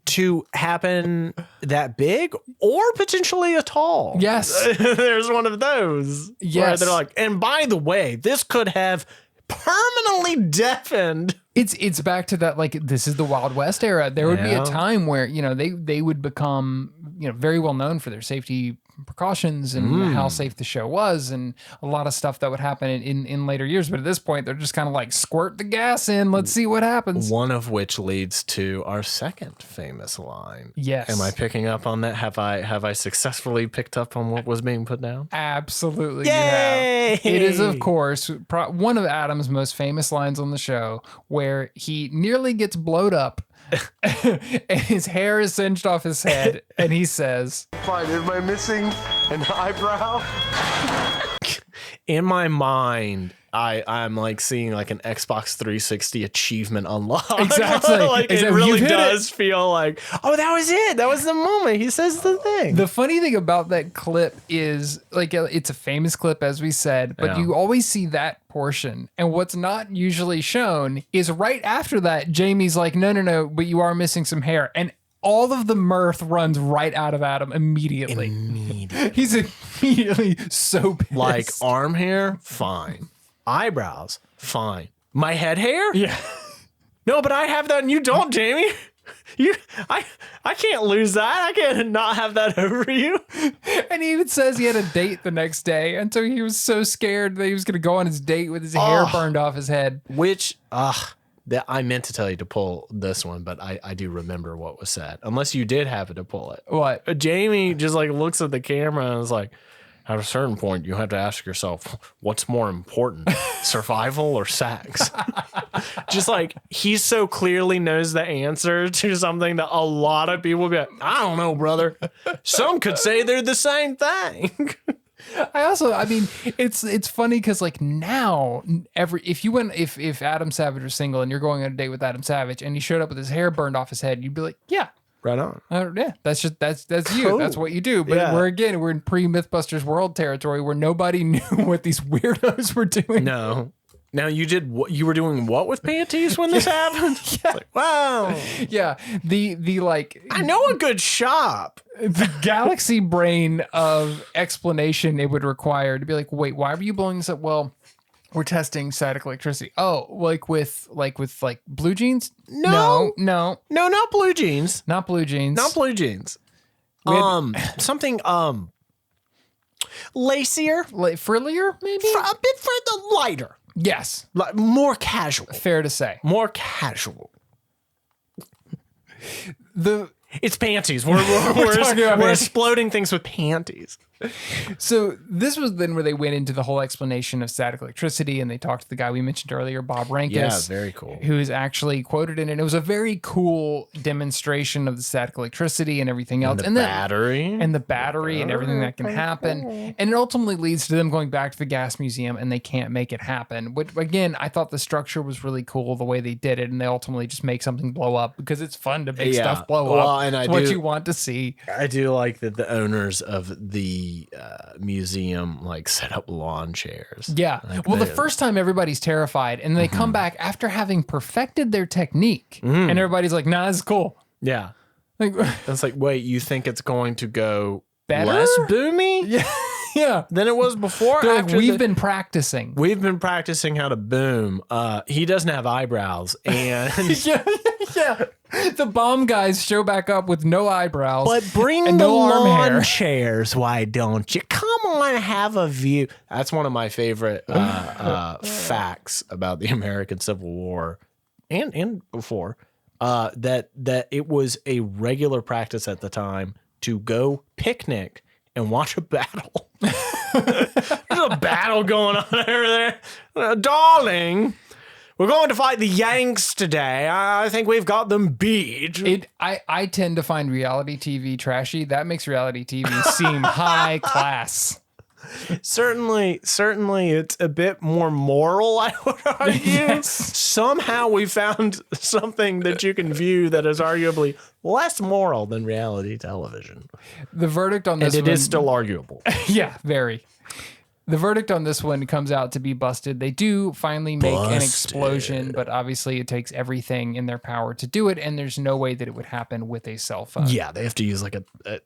B: to happen that big or potentially at all.
A: Yes.
B: There's one of those.
A: Yes.
B: Where they're like, and by the way, this could have permanently deafened.
A: It's back to that, like, this is the Wild West era. There would be a
B: Yeah.
A: time where, you know, they would become, you know, very well known for their safety precautions and how safe the show was, and a lot of stuff that would happen in later years. But at this point, they're just kind of like, squirt the gas in, let's see what happens.
B: One of which leads to our second famous line.
A: Yes.
B: Am I picking up on that? Have I successfully picked up on what was being put down?
A: Absolutely.
B: Yay!
A: You have. It is, of course, one of Adam's most famous lines on the show, where he nearly gets blowed up and his hair is singed off his head, and he says,
D: Fine, am I missing an eyebrow?
B: In my mind, I'm like seeing like an Xbox 360 achievement unlocked.
A: Exactly.
B: Like
A: Exactly.
B: it really
A: You've hit
B: does feel like, oh, that was it. That was the moment he says the thing.
A: the funny thing about that clip is, like, it's a famous clip, as we said, but
B: Yeah.
A: you always see that portion. And what's not usually shown is right after that, Jamie's like, no, but you are missing some hair. And all of the mirth runs right out of Adam immediately. He's immediately so pissed.
B: Like arm hair, fine. Eyebrows, fine. My head hair?
A: Yeah.
B: No, but I have that and you don't, Jamie. I can't lose that. I can't not have that over you.
A: And he even says he had a date the next day. And so he was so scared that he was going to go on his date with his hair burned off his head.
B: Which, that I meant to tell you to pull this one, but I do remember what was said. Unless you did happen to pull it.
A: What?
B: Jamie just like looks at the camera and is like, at a certain point, you have to ask yourself, what's more important, survival or sex? Just like he so clearly knows the answer to something that a lot of people be like, I don't know, brother. Some could say they're the same thing.
A: I mean, it's funny because, like, now if Adam Savage was single and you're going on a date with Adam Savage and he showed up with his hair burned off his head, you'd be like, yeah.
B: Right on.
A: Yeah, that's you.
B: Cool.
A: That's what you do. But
B: Yeah.
A: we're in pre-Mythbusters world territory where nobody knew what these weirdos were doing.
B: No. Now you did what? You were doing what with panties when this happened?
A: Yeah.
B: Like, wow.
A: Yeah, the like
B: I know a good shop.
A: the galaxy brain of explanation it would require to be like, wait, why were you blowing this up? Well, we're testing static electricity. Oh, like with blue jeans?
B: No.
A: No,
B: No, not blue jeans.
A: not blue jeans.
B: Not blue jeans.
A: We had-
B: Something lacier,
A: like frillier, maybe?
B: a bit further lighter,
A: Yes,
B: like more casual,
A: fair to say.
B: more casual.
A: The
B: It's panties. We're
A: talking about panties.
B: exploding things with panties.
A: So this was then where they went into the whole explanation of static electricity, and they talked to the guy we mentioned earlier, Bob Rankus.
B: Yeah, very cool.
A: Who is actually quoted in it. It was a very cool demonstration of the static electricity and everything else.
B: The
A: then-
B: battery.
A: and the battery and everything that can happen. And it ultimately leads to them going back to the gas museum and they can't make it happen. Which, again, I thought the structure was really cool the way they did it, and they ultimately just make something blow up because it's fun to make
B: Yeah.
A: stuff blow
B: Well,
A: up.
B: and
A: It's
B: I
A: what
B: do-
A: you want to see.
B: I do like that the owners of the museum like set up lawn chairs.
A: Yeah.
B: Like
A: Well, the
B: they-
A: first time everybody's terrified, and they come back after having perfected their technique, and everybody's like, "Nah, this is cool."
B: Yeah.
A: Like,
B: It's like, wait, you think it's going to go
A: Better?
B: less boomy
A: yeah.
B: than it was before?
A: They're like,
B: After
A: we've been practicing.
B: we've been practicing how to boom. He doesn't have eyebrows, and
A: Yeah. The bomb guys show back up with no eyebrows.
B: but bring
A: and
B: the
A: no arm
B: lawn
A: hair.
B: chairs. Why don't you? Come on, have a view. That's one of my favorite facts about the American Civil War, and before. That it was a regular practice at the time to go picnic and watch a battle. There's a battle going on over there. Darling, we're going to fight the Yanks today. I think we've got them beat.
A: I tend to find reality TV trashy. That makes reality TV seem high class.
B: Certainly, it's a bit more moral, I would argue.
A: Yes.
B: Somehow we found something that you can view that is arguably less moral than reality television.
A: The verdict on this
B: And it
A: one,
B: is still arguable.
A: yeah, very. The verdict on this one comes out to be busted. They do finally make an explosion, but obviously it takes everything in their power to do it, and there's no way that it would happen with a cell phone.
B: Yeah, they have to use like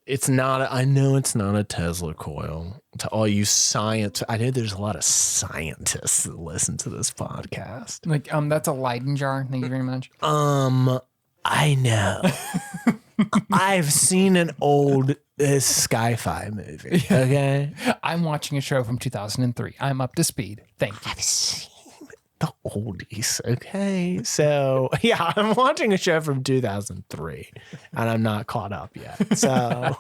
B: it's not, I know it's not a Tesla coil. To all you science, I know there's a lot of scientists that listen to this podcast.
A: Like, that's a Leyden jar. Thank you very much.
B: I know. I've seen an old sci-fi movie. Okay,
A: I'm watching a show from 2003. I'm up to speed. Thank you.
B: I've seen the oldies. Okay, so yeah, I'm watching a show from 2003, and I'm not caught up yet. So,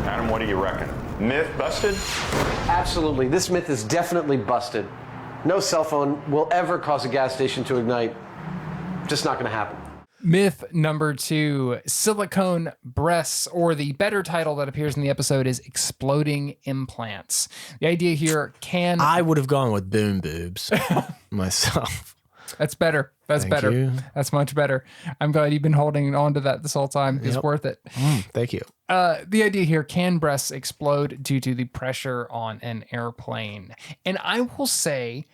E: Adam, what do you reckon? Myth busted?
D: Absolutely. This myth is definitely busted. No cell phone will ever cause a gas station to ignite. Just not going to happen.
A: Myth number 2, silicone breasts, or the better title that appears in the episode is exploding implants. The idea here
B: I would have gone with boom boobs myself.
A: That's better. Thank better.
B: You.
A: That's much better. I'm glad you've been holding on to that this whole time. It's worth it.
B: Thank you.
A: The idea here, can breasts explode due to the pressure on an airplane? And I will say,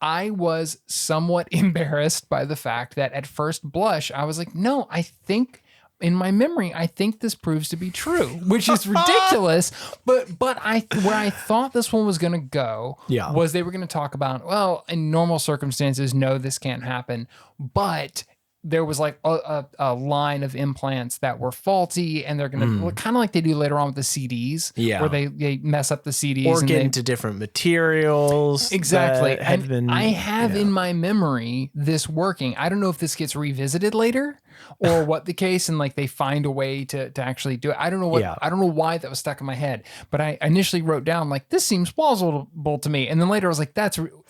A: I was somewhat embarrassed by the fact that at first blush, I was like, no, I think in my memory, I think this proves to be true, which is ridiculous. But where I thought this one was going to go was they were going to talk about, well, in normal circumstances, no, this can't happen. But there was like a line of implants that were faulty, and they're going to kind of like they do later on with the CDs, where they mess up the CDs
B: or get into different materials.
A: Exactly. And I have in my memory this working. I don't know if this gets revisited later or what the case, and like they find a way to actually do it. I don't know I don't know why that was stuck in my head, but I initially wrote down like, this seems plausible to me. And then later I was like,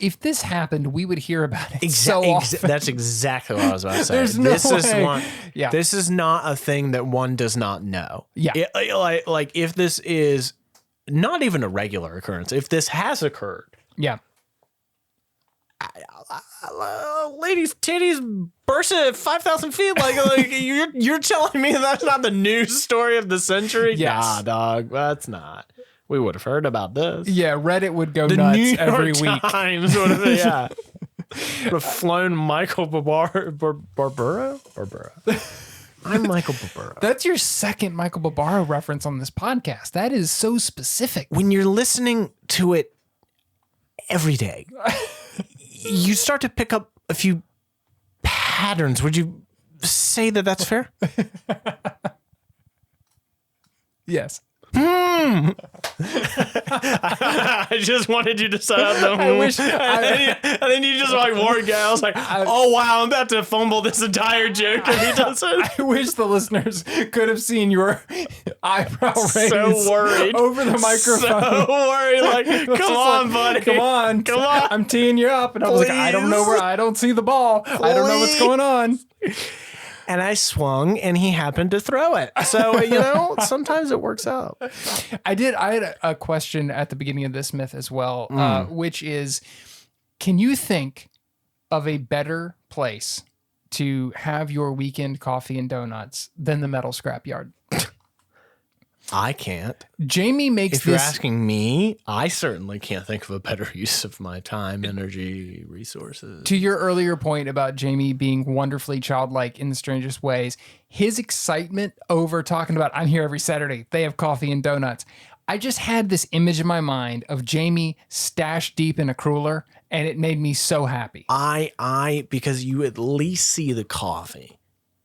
A: if this happened, we would hear about it so often.
B: That's exactly what I was about to say.
A: There's no way.
B: This is not a thing that one does not know.
A: Yeah.
B: Like if this is not even a regular occurrence, if this has occurred.
A: Yeah.
B: Ladies' titties bursting at 5,000 feet. Like you're telling me that's not the news story of the century?
A: Yes.
B: Nah, dog, that's not. We would have heard about this.
A: Yeah, Reddit would go
B: the
A: nuts
B: New York
A: every week.
B: Times would have, would have flown Michael Barbour. I'm Michael Barbour.
A: That's your second Michael Barbour reference on this podcast. That is so specific.
B: When you're listening to it every day, you start to pick up a few patterns. Would you say that that's fair?
A: Yes.
B: I just wanted you to set up the and then you just like warned guy. I was like, oh wow, I'm about to fumble this entire joke if he doesn't.
A: I wish the listeners could have seen your eyebrow raise
B: so worried
A: over the microphone.
B: So worried, like, come on, buddy.
A: Come on. I'm teeing you up. And I was like, I don't know where, I don't see the ball. I don't know what's going on.
B: And I swung, and he happened to throw it. So, sometimes it works out.
A: I had a question at the beginning of this myth as well, which is, can you think of a better place to have your weekend coffee and donuts than the metal scrapyard?
B: I can't.
A: Jamie makes
B: If you're asking me, I certainly can't think of a better use of my time, energy, resources.
A: To your earlier point about Jamie being wonderfully childlike in the strangest ways, his excitement over talking about, I'm here every Saturday, they have coffee and donuts. I just had this image in my mind of Jamie stashed deep in a cruller, and it made me so happy.
B: Because you at least see the coffee.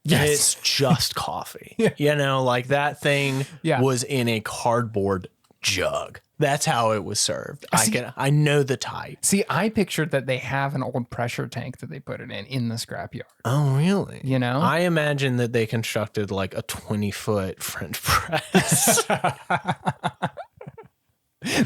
A: Yes.
B: It's just coffee. Like that thing was in a cardboard jug. That's how it was served. I know the type.
A: See, I pictured that they have an old pressure tank that they put it in the scrapyard.
B: Oh, really?
A: I
B: imagine that they constructed like a 20-foot French press.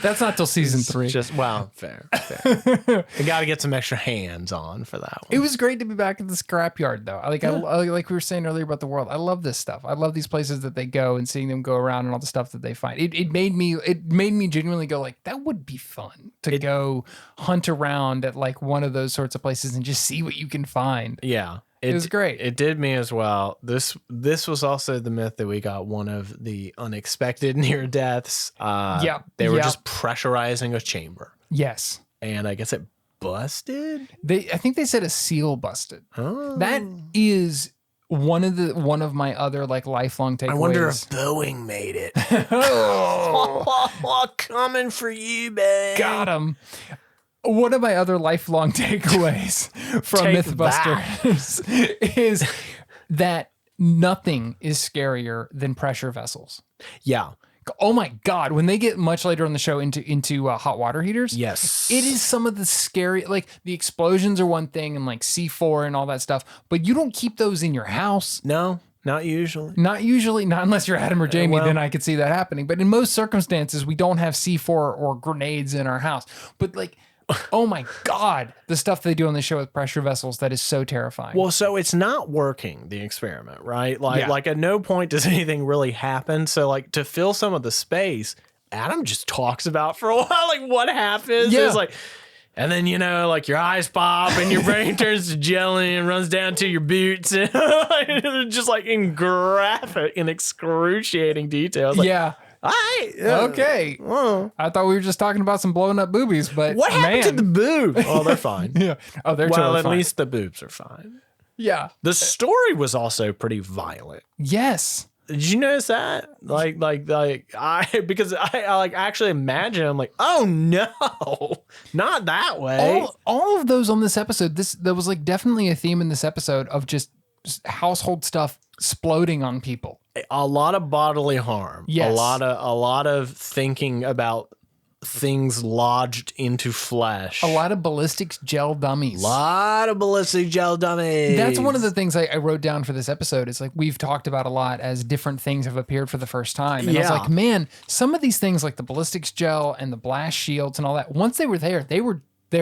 A: That's not till season 3.
B: Fair. I got to get some extra hands on for that one.
A: It was great to be back at the scrapyard, though. Like we were saying earlier about the world. I love this stuff. I love these places that they go and seeing them go around and all the stuff that they find. It made me genuinely go like, that would be fun to go hunt around at like one of those sorts of places and just see what you can find.
B: Yeah.
A: It was great.
B: It did me as well. This was also the myth that we got one of the unexpected near deaths. They were just pressurizing a chamber.
A: Yes.
B: And I guess it busted.
A: I think they said a seal busted.
B: Oh.
A: That is one of my other like lifelong takeaways.
B: I wonder if Boeing made it. Coming for you, babe.
A: Got him. One of my other lifelong takeaways from Mythbusters is that nothing is scarier than pressure vessels.
B: Yeah.
A: Oh my God. When they get much later on the show into hot water heaters.
B: Yes.
A: It is some of the scary, like the explosions are one thing and like C4 and all that stuff, but you don't keep those in your house.
B: No, not usually.
A: Not unless you're Adam or Jamie, then I could see that happening. But in most circumstances, we don't have C4 or grenades in our house. But like, oh my God, the stuff they do on the show with pressure vessels, that is so terrifying.
B: Well, so it's not working, the experiment, right? Like at no point does anything really happen. So like to fill some of the space, Adam just talks about for a while, like what happens.
A: Yeah.
B: It's like, and then, you know, like your eyes pop and your brain turns to jelly and runs down to your boots. And just like in excruciating detail. Like,
A: yeah.
B: all right.
A: Okay. I thought we were just talking about some blowing up boobies, but
B: What happened to the boobs? Oh, they're fine.
A: Yeah. Oh, they're totally
B: at
A: fine.
B: least the boobs are fine.
A: Yeah.
B: The story was also pretty violent.
A: Yes.
B: Did you notice that? Because I like actually imagine, I'm like, oh no, not that way.
A: All of those on this episode, there was like definitely a theme in this episode of just household stuff exploding on people.
B: A lot of bodily harm.
A: Yes.
B: A lot of thinking about things lodged into flesh.
A: A lot of ballistics gel dummies.
B: Lot of ballistic gel dummies.
A: That's one of the things I wrote down for this episode. It's like we've talked about a lot as different things have appeared for the first time. And I was like, man, some of these things like the ballistics gel and the blast shields and all that, once they were there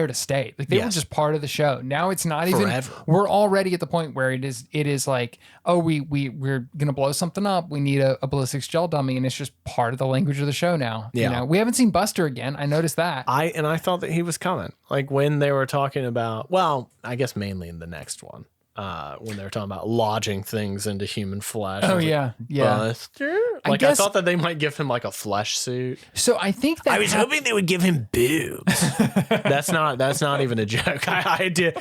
A: to stay. Like they were just part of the show. Now it's not
B: Forever.
A: even, we're already at the point where it is like, oh, we're going to blow something up. We need a ballistics gel dummy. And it's just part of the language of the show now.
B: Yeah.
A: You know, we haven't seen Buster again. I noticed that.
B: I thought that he was coming. Like when they were talking about, well, I guess mainly in the next one. When they were talking about lodging things into human flesh.
A: Oh,
B: I was
A: yeah.
B: like,
A: Yeah.
B: Buster?
A: I
B: Like, I
A: guess-
B: thought that they might give him like a flesh suit.
A: So I think that
B: I was hoping they would give him boobs. That's not even a joke. I did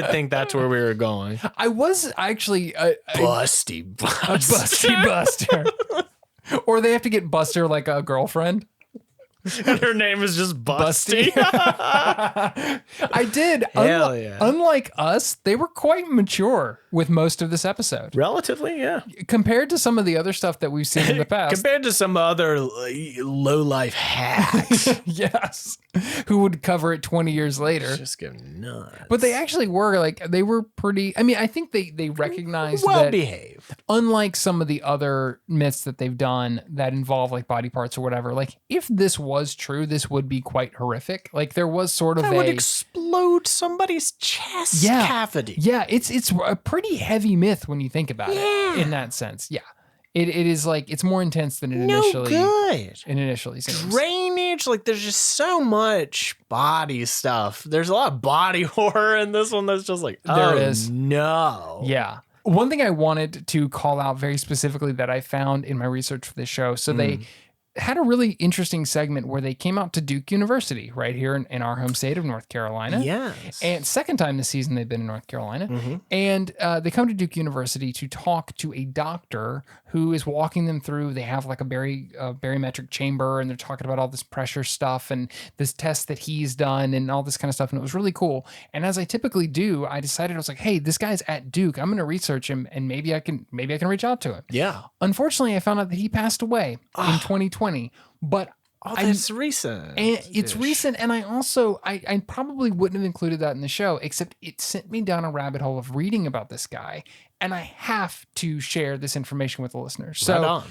B: think that's where we were going.
A: I was actually
B: Busty
A: a
B: Buster.
A: busty Buster. Or they have to get Buster like a girlfriend.
B: And her name is just Busty.
A: I did.
B: Hell yeah.
A: Unlike us, they were quite mature with most of this episode.
B: Relatively, yeah.
A: Compared to some of the other stuff that we've seen in the past.
B: Compared to some other low-life hacks.
A: Yes. Who would cover it 20 years later.
B: Just go nuts.
A: But they actually were like, they were pretty, I mean, I think they recognized
B: well
A: that
B: behaved.
A: unlike some of the other myths that they've done that involve like body parts or whatever, like if this was true, this would be quite horrific. Like there was sort of
B: That would explode somebody's chest cavity.
A: Yeah, it's a pretty heavy myth when you think about it in that sense. Yeah. It is like it's more intense than it initially seems.
B: Drainage, like there's just so much body stuff. There's a lot of body horror in this one that's just like,
A: There is.
B: No.
A: Yeah. One thing I wanted to call out very specifically that I found in my research for this show. So they had a really interesting segment where they came out to Duke University right here in our home state of North Carolina.
B: Yes.
A: And second time this season they've been in North Carolina. And they come to Duke University to talk to a doctor who is walking them through. They have like a barometric chamber and they're talking about all this pressure stuff and this test that he's done and all this kind of stuff. And it was really cool. And as I typically do, I decided, I was like, hey, this guy's at Duke. I'm going to research him and maybe I can reach out to him.
B: Yeah.
A: Unfortunately, I found out that he passed away in 2020. But
B: that's recent.
A: and it's recent, and I probably wouldn't have included that in the show, except it sent me down a rabbit hole of reading about this guy, and I have to share this information with the listeners. So
B: Right on.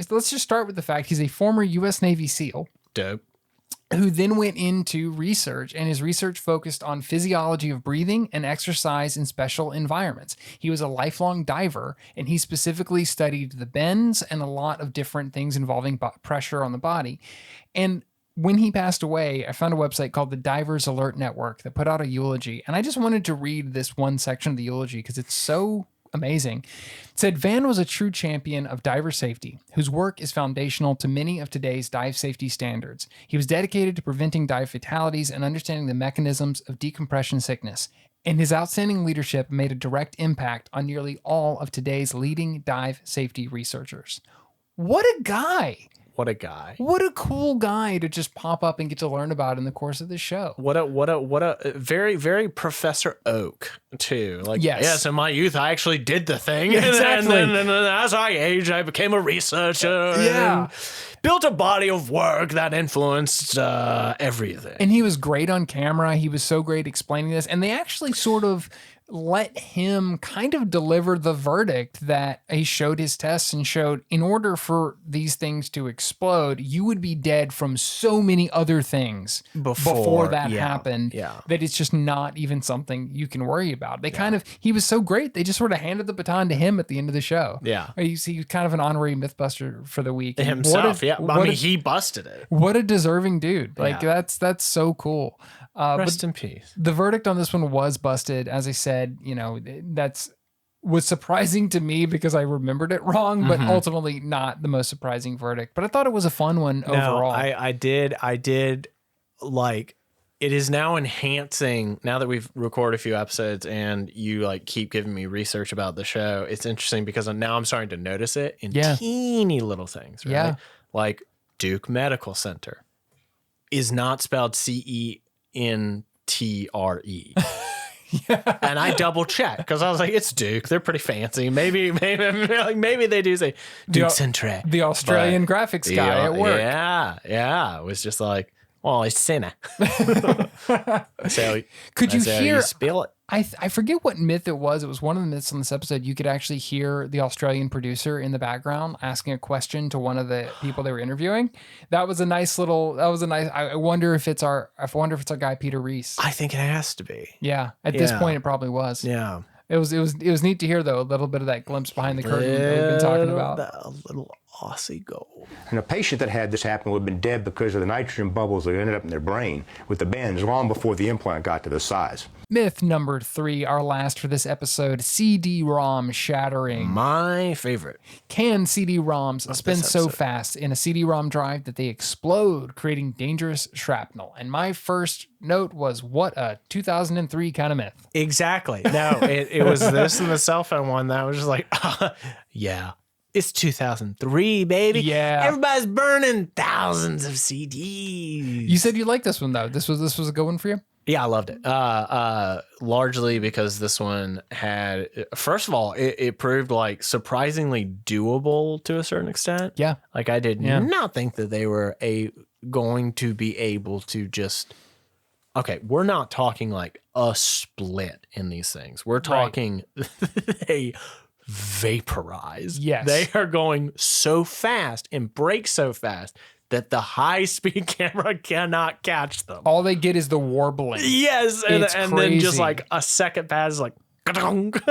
A: let's just start with the fact he's a former U.S. Navy SEAL.
B: Dope.
A: Who then went into research, and his research focused on physiology of breathing and exercise in special environments. He was a lifelong diver, and he specifically studied the bends and a lot of different things involving pressure on the body. And when he passed away, I found a website called the Divers Alert Network that put out a eulogy. And I just wanted to read this one section of the eulogy because it's so amazing. It said, Van was a true champion of diver safety, whose work is foundational to many of today's dive safety standards. He was dedicated to preventing dive fatalities and understanding the mechanisms of decompression sickness. And his outstanding leadership made a direct impact on nearly all of today's leading dive safety researchers. What a guy.
B: What a guy.
A: What a cool guy to just pop up and get to learn about in the course of this show.
B: What a very, very Professor Oak too. Like, yes, in my youth, I actually did the thing.
A: Exactly.
B: And then as I aged, I became a researcher.
A: Yeah.
B: And built a body of work that influenced everything.
A: And he was great on camera. He was so great explaining this. And they actually sort of let him kind of deliver the verdict that he showed his tests and showed in order for these things to explode, you would be dead from so many other things before that happened that it's just not even something you can worry about. They kind of, he was so great. They just sort of handed the baton to him at the end of the show.
B: Yeah.
A: You see, kind of an honorary Mythbuster for the week.
B: Himself. He busted it.
A: What a deserving dude. Like that's so cool.
B: Rest in peace.
A: The verdict on this one was busted. As I said, you know, was surprising to me because I remembered it wrong, but ultimately not the most surprising verdict. But I thought it was a fun one overall.
B: I did like, it is now enhancing, now that we've recorded a few episodes and you like keep giving me research about the show. It's interesting because now I'm starting to notice it in teeny little things, right?
A: Yeah.
B: Like Duke Medical Center is not spelled CENTRE. And I double checked because I was like, it's Duke. They're pretty fancy. Maybe they do say Duke Centre.
A: The Australian graphics guy at work.
B: Yeah. It was just like, well, it's Senna. So
A: could you hear?
B: You spill it.
A: I forget what myth it was. It was one of the myths on this episode. You could actually hear the Australian producer in the background asking a question to one of the people they were interviewing. That was a nice little. I wonder if it's our guy Peter Reese.
B: I think it has to be.
A: Yeah. At this point, it probably was.
B: Yeah.
A: It was neat to hear though a little bit of that glimpse behind the curtain that we've been talking about.
B: A little Aussie gold.
F: And a patient that had this happen would have been dead because of the nitrogen bubbles that ended up in their brain with the bends long before the implant got to the size.
A: Myth number 3, our last for this episode, CD-ROM shattering.
B: My favorite.
A: Can CD-ROMs spin so fast in a CD-ROM drive that they explode, creating dangerous shrapnel? And my first note was, what a 2003 kind of myth.
B: Exactly. No, it was this and the cell phone one that was just like, yeah. It's 2003, baby.
A: Yeah.
B: Everybody's burning thousands of CDs.
A: You said you liked this one, though. This was a good one for you?
B: Yeah, I loved it. Largely because this one had, first of all, it proved like surprisingly doable to a certain extent.
A: Yeah.
B: Like I did not think that they were going to be able to just, okay, we're not talking like a split in these things. We're talking a vaporize.
A: Yes.
B: They are going so fast and break so fast that the high-speed camera cannot catch them.
A: All they get is the warbling.
B: Yes, and then just like a second passes like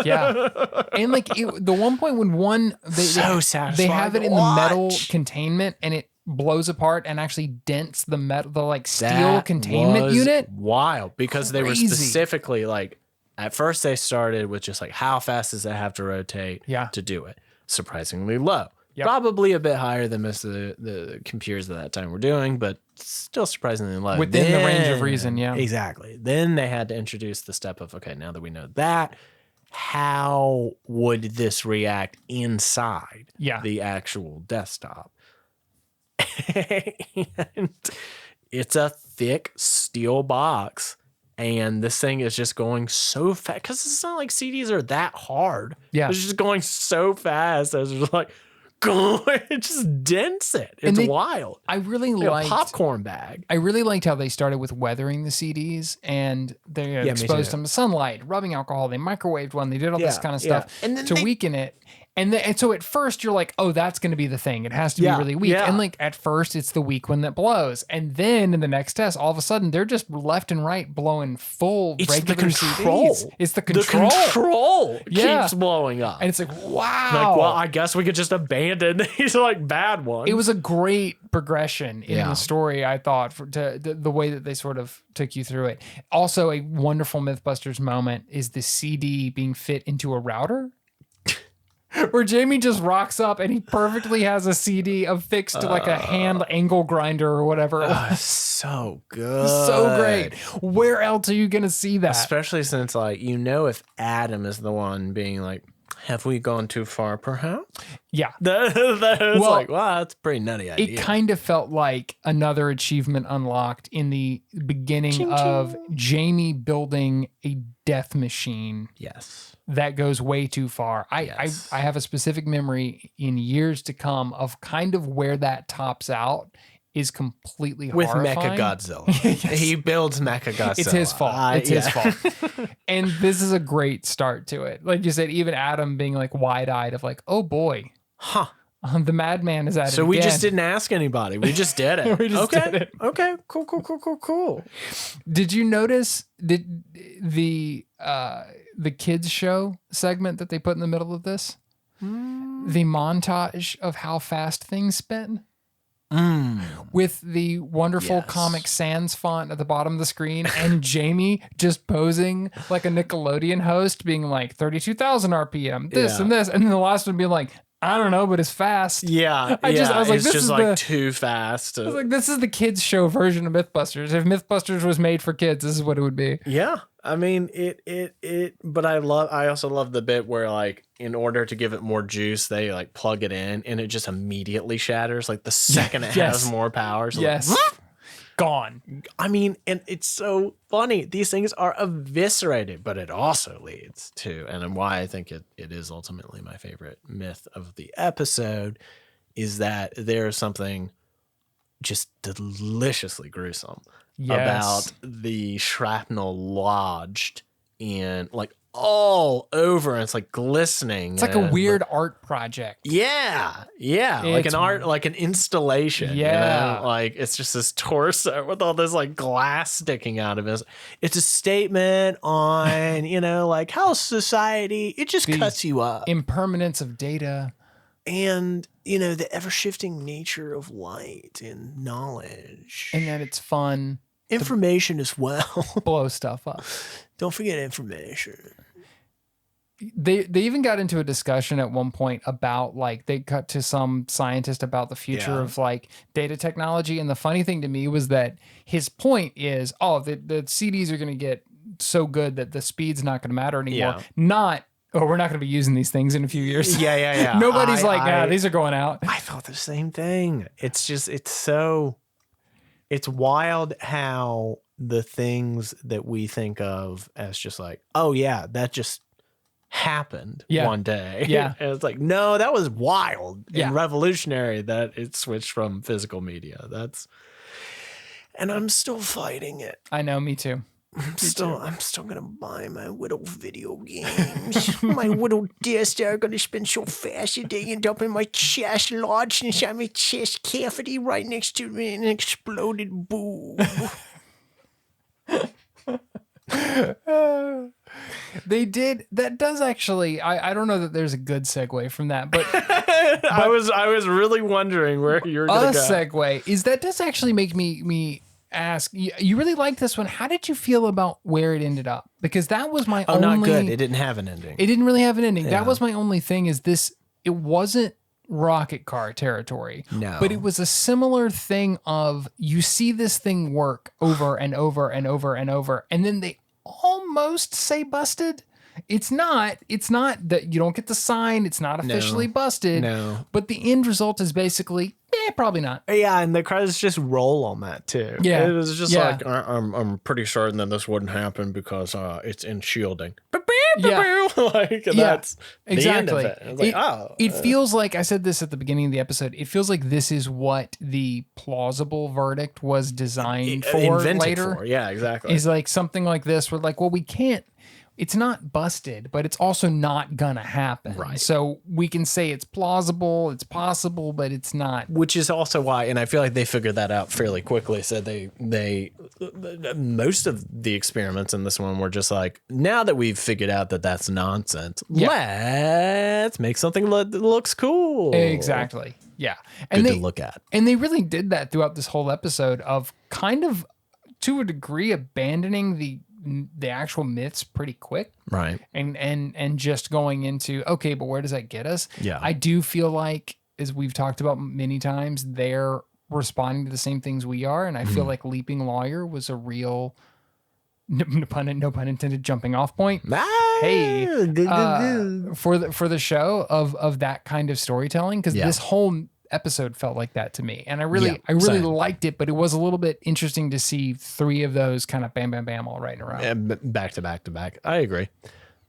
A: yeah. And like the one point when they have it in the metal containment and it blows apart and actually dents the metal, the like steel containment unit.
B: Wild, because they were specifically like, at first they started with just like how fast does it have to rotate to do it? Surprisingly low. Yep. Probably a bit higher than most of the computers at that time were doing, but still surprisingly low.
A: Within the range of reason, yeah.
B: Exactly. Then they had to introduce the step of, okay, now that we know that, how would this react inside the actual desktop? And it's a thick steel box, and this thing is just going so fast, because it's not like CDs are that hard.
A: Yeah.
B: It's just going so fast. It's just like, it just dents it. It's wild.
A: I really
B: liked a popcorn bag.
A: I really liked how they started with weathering the CDs, and they exposed them to sunlight, rubbing alcohol. They microwaved one. They did all this kind of stuff
B: and then
A: to weaken it. And so at first you're like, oh, that's going to be the thing. It has to be really weak. And like at first it's the weak one that blows. And then in the next test, all of a sudden they're just left and right blowing full regular CDs. It's the control.
B: The control keeps blowing up.
A: And it's like, wow.
B: Like, well, I guess we could just abandon these like bad ones.
A: It was a great progression in the story, I thought, the way that they sort of took you through it. Also, a wonderful Mythbusters moment is the CD being fit into a router. Where Jamie just rocks up and he perfectly has a CD affixed to like a hand angle grinder or whatever.
B: So good.
A: So great. Where else are you going to see that?
B: Especially since, like, if Adam is the one being like, have we gone too far, perhaps?
A: Yeah.
B: That's like, wow, that's a pretty nutty idea.
A: It kind of felt like another achievement unlocked in the beginning of Jamie building a death machine.
B: Yes.
A: That goes way too far. I have a specific memory in years to come of kind of where that tops out is completely
B: with
A: horrifying.
B: Mechagodzilla. Yes. He builds Mechagodzilla.
A: It's his fault. It's his fault. And this is a great start to it. Like you said, even Adam being like wide-eyed of like, oh boy.
B: Huh.
A: The madman is at it
B: So we just didn't ask anybody. We just did it.
A: We just did it.
B: Okay. Cool.
A: Did you notice the kids show segment that they put in the middle of this? The montage of how fast things spin. With the wonderful Comic Sans font at the bottom of the screen and Jamie just posing like a Nickelodeon host being like 32,000 RPM, this and this. And then the last one being like, I don't know, but it's fast.
B: Yeah.
A: I was like,
B: it's
A: this
B: just
A: is
B: like too fast.
A: I was like, this is the kids show version of Mythbusters. If Mythbusters was made for kids, this is what it would be.
B: Yeah. I mean, but I also love the bit where, like, in order to give it more juice, they like plug it in and it just immediately shatters like the second it has more power. So
A: yes.
B: Like,
A: gone.
B: I mean, and it's so funny. These things are eviscerated, but it also leads to, and why I think it is ultimately my favorite myth of the episode, is that there's something just deliciously gruesome about the shrapnel lodged in like all over, and it's like glistening.
A: It's like a weird art project.
B: Yeah. Like an installation.
A: Yeah.
B: You know? Like it's just this torso with all this like glass sticking out of it. It's a statement on, like how society, it just cuts you up.
A: Impermanence of data.
B: And, the ever-shifting nature of light and knowledge.
A: And that it's fun.
B: Information as well.
A: Blow stuff up.
B: Don't forget information.
A: They even got into a discussion at one point about like they cut to some scientist about the future of like data technology. And the funny thing to me was that his point is, the CDs are going to get so good that the speed's not going to matter anymore. Not, we're not going to be using these things in a few years.
B: Yeah.
A: Nobody's these are going out.
B: I thought the same thing. It's wild how the things that we think of as just like, oh yeah, that just happened one day.
A: Yeah.
B: And it's like, no, that was wild and revolutionary that it switched from physical media. And I'm still fighting it.
A: I know, me too.
B: I'm still gonna buy my little video games. My little discs are gonna spin so fast that they end up in my chest, lodged inside my chest cavity right next to an exploded boob.
A: They did. That does actually. I don't know that there's a good segue from that, but
B: I was really wondering where you were gonna go.
A: Segue is that does actually make me ask. You really like this one. How did you feel about where it ended up? Because that was my only.
B: Not good. It didn't have an ending.
A: It didn't really have an ending.
B: Yeah.
A: That was my only thing. Is this? It wasn't rocket car territory.
B: No.
A: But it was a similar thing of you see this thing work over and over and over and over, and then they almost say busted. It's not that you don't get the sign. It's not officially busted.
B: No.
A: But the end result is basically, probably not.
B: Yeah, and the credits just roll on that too.
A: Yeah.
B: It was just like, I'm pretty certain that this wouldn't happen because it's in shielding.
A: Yeah.
B: That's
A: exactly.
B: the end of it. It's like,
A: it feels like, I said this at the beginning of the episode, it feels like this is what the plausible verdict was designed for
B: invented
A: later.
B: for. Yeah, exactly.
A: Is like something like this where like, well, we can't it's not busted, but it's also not gonna happen.
B: Right.
A: So we can say it's plausible, it's possible, but it's not.
B: Which is also why, and I feel like they figured that out fairly quickly. So they most of the experiments in this one were just like, now that we've figured out that that's nonsense, let's make something that looks cool.
A: Exactly. Yeah. And
B: Good to look at.
A: And they really did that throughout this whole episode of kind of, to a degree, abandoning the actual myths pretty quick.
B: Right.
A: And just going into, okay, but where does that get us?
B: Yeah.
A: I do feel like, as we've talked about many times, they're responding to the same things we are. And I feel like Leaping Lawyer was a real, no pun intended, jumping off point. Hey, for the show of that kind of storytelling, because this whole episode felt like that to me, and I really liked it, but it was a little bit interesting to see 3 of those kind of bam bam bam all right in a row,
B: back to back to back. I agree.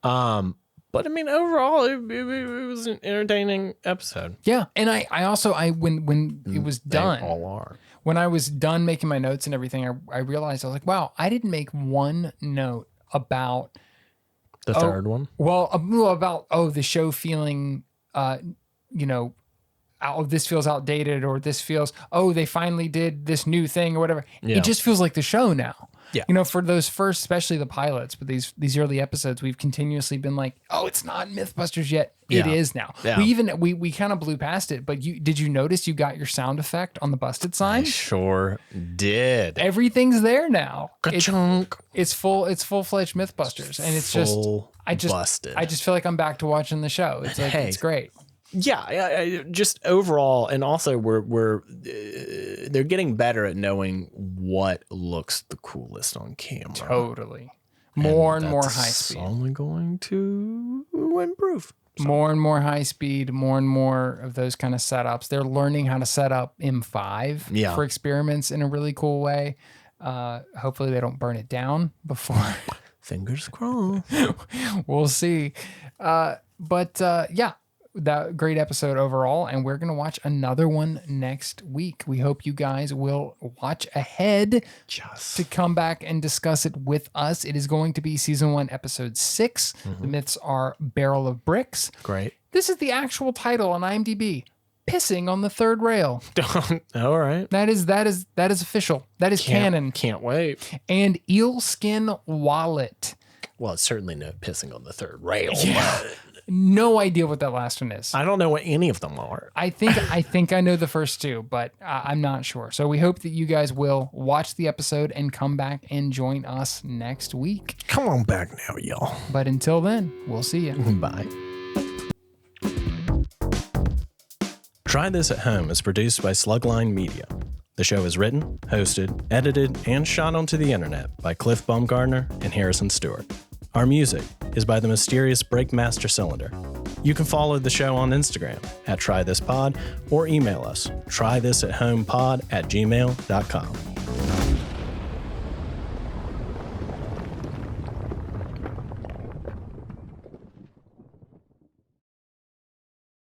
B: But I mean, overall, it was an entertaining episode.
A: Yeah, and I also when it was done,
B: they all are.
A: When I was done making my notes and everything, I realized I was like, wow, I didn't make one note about
B: the third one.
A: Well, about the show feeling, this feels outdated, or this feels, they finally did this new thing or whatever.
B: Yeah.
A: It just feels like the show now.
B: Yeah.
A: For those first, especially the pilots, but these early episodes, we've continuously been like, it's not Mythbusters yet. It is now.
B: Yeah.
A: We kind of blew past it, but did you notice you got your sound effect on the busted sign?
B: I sure did.
A: Everything's there now.
B: Ka-chunk.
A: It's full-fledged Mythbusters, and it's
B: busted.
A: I just feel like I'm back to watching the show. It's like, it's great.
B: Yeah, just overall, and also we're they're getting better at knowing what looks the coolest on camera.
A: Totally, more and more high speed.
B: Only going to improve.
A: More and more high speed, more and more of those kind of setups. They're learning how to set up M5 for experiments in a really cool way. Hopefully, they don't burn it down before.
B: Fingers crossed.
A: We'll see. That great episode overall, and we're going to watch another one next week. We hope you guys will watch ahead to come back and discuss it with us. It is going to be season 1, episode 6. The myths are Barrel of Bricks.
B: Great.
A: This is the actual title on IMDb. Pissing on the Third Rail.
B: All right.
A: That is official. That is canon.
B: Can't wait.
A: And Eelskin Wallet.
B: Well, it's certainly no pissing on the third rail.
A: Yeah. No idea what that last one is.
B: I don't know what any of them are.
A: I think I know the first 2, but I'm not sure. So we hope that you guys will watch the episode and come back and join us next week.
B: Come on back now, y'all.
A: But until then, we'll see you.
B: Bye. Try This at Home is produced by Slugline Media. The show is written, hosted, edited, and shot onto the internet by Cliff Bumgardner and Harrison Stewart. Our music is by the mysterious Breakmaster Cylinder. You can follow the show on Instagram @TryThisPod or email us trythisathomepod@gmail.com.